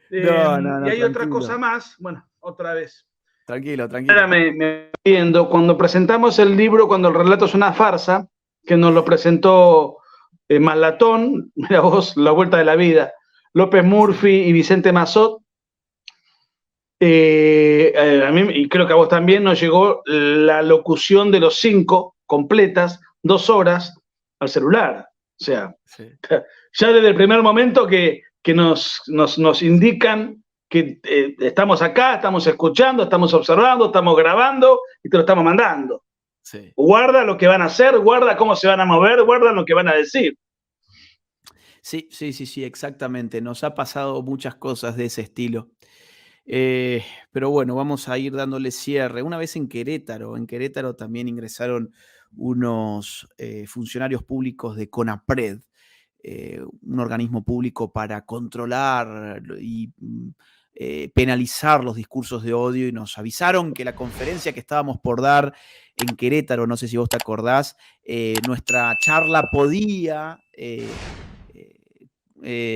No, y hay tranquilo. otra cosa más, bueno, otra vez. Tranquilo. Ahora me viendo, cuando presentamos el libro, cuando el relato es una farsa, que nos lo presentó Malatón, mira vos, La Vuelta de la Vida, López Murphy y Vicente Mazot, a mí, y creo que a vos también, nos llegó la locución de los 5 completas, 2 horas, al celular. O sea, sí. Ya desde el primer momento que nos indican que estamos acá, estamos escuchando, estamos observando, estamos grabando y te lo estamos mandando. Sí. Guarda lo que van a hacer, guarda cómo se van a mover, guarda lo que van a decir. Sí, sí, sí, sí, exactamente. Nos ha pasado muchas cosas de ese estilo. Pero bueno, vamos a ir dándole cierre. Una vez en Querétaro también ingresaron unos funcionarios públicos de CONAPRED, un organismo público para controlar y penalizar los discursos de odio, y nos avisaron que la conferencia que estábamos por dar en Querétaro, no sé si vos te acordás, nuestra charla podía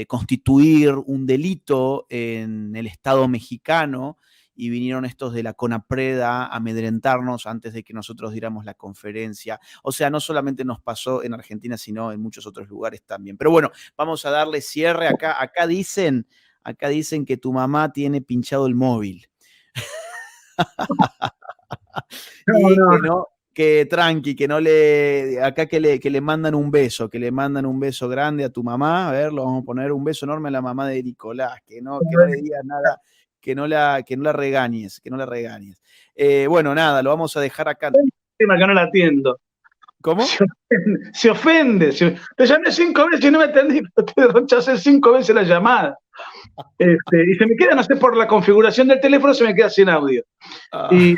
constituir un delito en el Estado mexicano, y vinieron estos de la CONAPRED a amedrentarnos antes de que nosotros diéramos la conferencia. O sea, no solamente nos pasó en Argentina, sino en muchos otros lugares también. Pero bueno, vamos a darle cierre. Acá dicen que tu mamá tiene pinchado el móvil. No, Y no. que no, que tranqui, que no le, acá que le mandan un beso, que le mandan un beso grande a tu mamá. A ver, lo vamos a poner un beso enorme a la mamá de Nicolás, que no le digas nada, que no la regañes, que no la regañes. Bueno, nada, lo vamos a dejar acá. Tema que no la atiendo. ¿Cómo? Se ofende. Te llamé 5 veces y no me atendí, te rechacé 5 veces la llamada. Y se me queda, no sé, por la configuración del teléfono se me queda sin audio. Y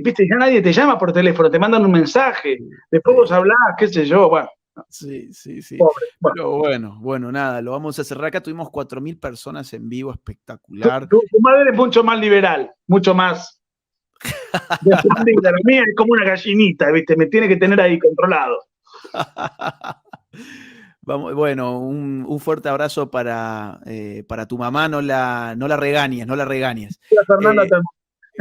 viste, ya nadie te llama por teléfono, te mandan un mensaje, después vos hablás, qué sé yo, bueno. Sí, sí, sí. Pobre. Pero bueno, nada, lo vamos a cerrar acá. Tuvimos 4.000 personas en vivo, espectacular. Tu madre es mucho más liberal, mucho más defendida. La mía es como una gallinita, ¿viste? Me tiene que tener ahí controlado. Vamos, bueno, un fuerte abrazo para tu mamá. No la regañes, no la regañes. Fernanda también.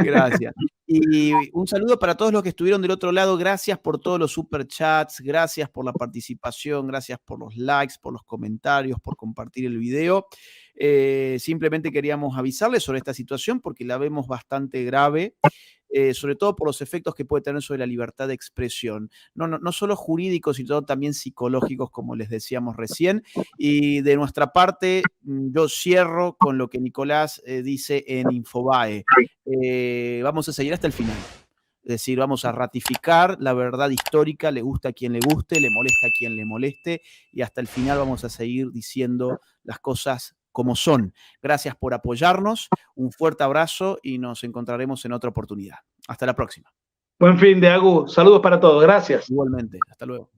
Gracias. Y un saludo para todos los que estuvieron del otro lado. Gracias por todos los superchats, gracias por la participación, gracias por los likes, por los comentarios, por compartir el video. Simplemente queríamos avisarles sobre esta situación porque la vemos bastante grave. Sobre todo por los efectos que puede tener sobre la libertad de expresión, no solo jurídicos, sino también psicológicos, como les decíamos recién. Y de nuestra parte, yo cierro con lo que Nicolás dice en Infobae. Vamos a seguir hasta el final. Es decir, vamos a ratificar la verdad histórica, le gusta a quien le guste, le molesta a quien le moleste, y hasta el final vamos a seguir diciendo las cosas como son. Gracias por apoyarnos, un fuerte abrazo y nos encontraremos en otra oportunidad. Hasta la próxima. Buen fin de Agu, saludos para todos, gracias. Igualmente, hasta luego.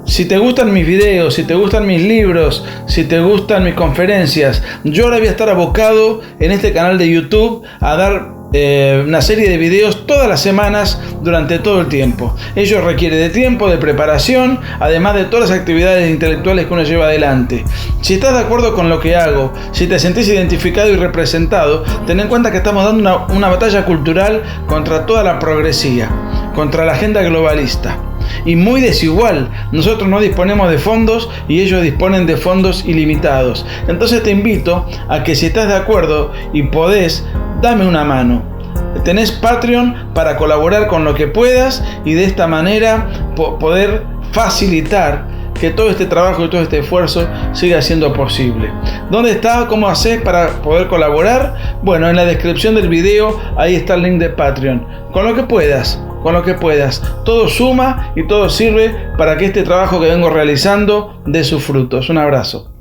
Si te gustan mis videos, si te gustan mis libros, si te gustan mis conferencias, yo ahora voy a estar abocado en este canal de YouTube a dar una serie de videos todas las semanas durante todo el tiempo. Ello requiere de tiempo, de preparación, además de todas las actividades intelectuales que uno lleva adelante. Si estás de acuerdo con lo que hago, si te sentís identificado y representado, ten en cuenta que estamos dando una batalla cultural contra toda la progresía, contra la agenda globalista. Y muy desigual, nosotros no disponemos de fondos y ellos disponen de fondos ilimitados. Entonces te invito a que si estás de acuerdo y podés, dame una mano. Tenés Patreon para colaborar con lo que puedas y de esta manera poder facilitar que todo este trabajo y todo este esfuerzo siga siendo posible. ¿Dónde está? ¿Cómo haces para poder colaborar? Bueno, en la descripción del video ahí está el link de Patreon. Con lo que puedas. Todo suma y todo sirve para que este trabajo que vengo realizando dé sus frutos. Un abrazo.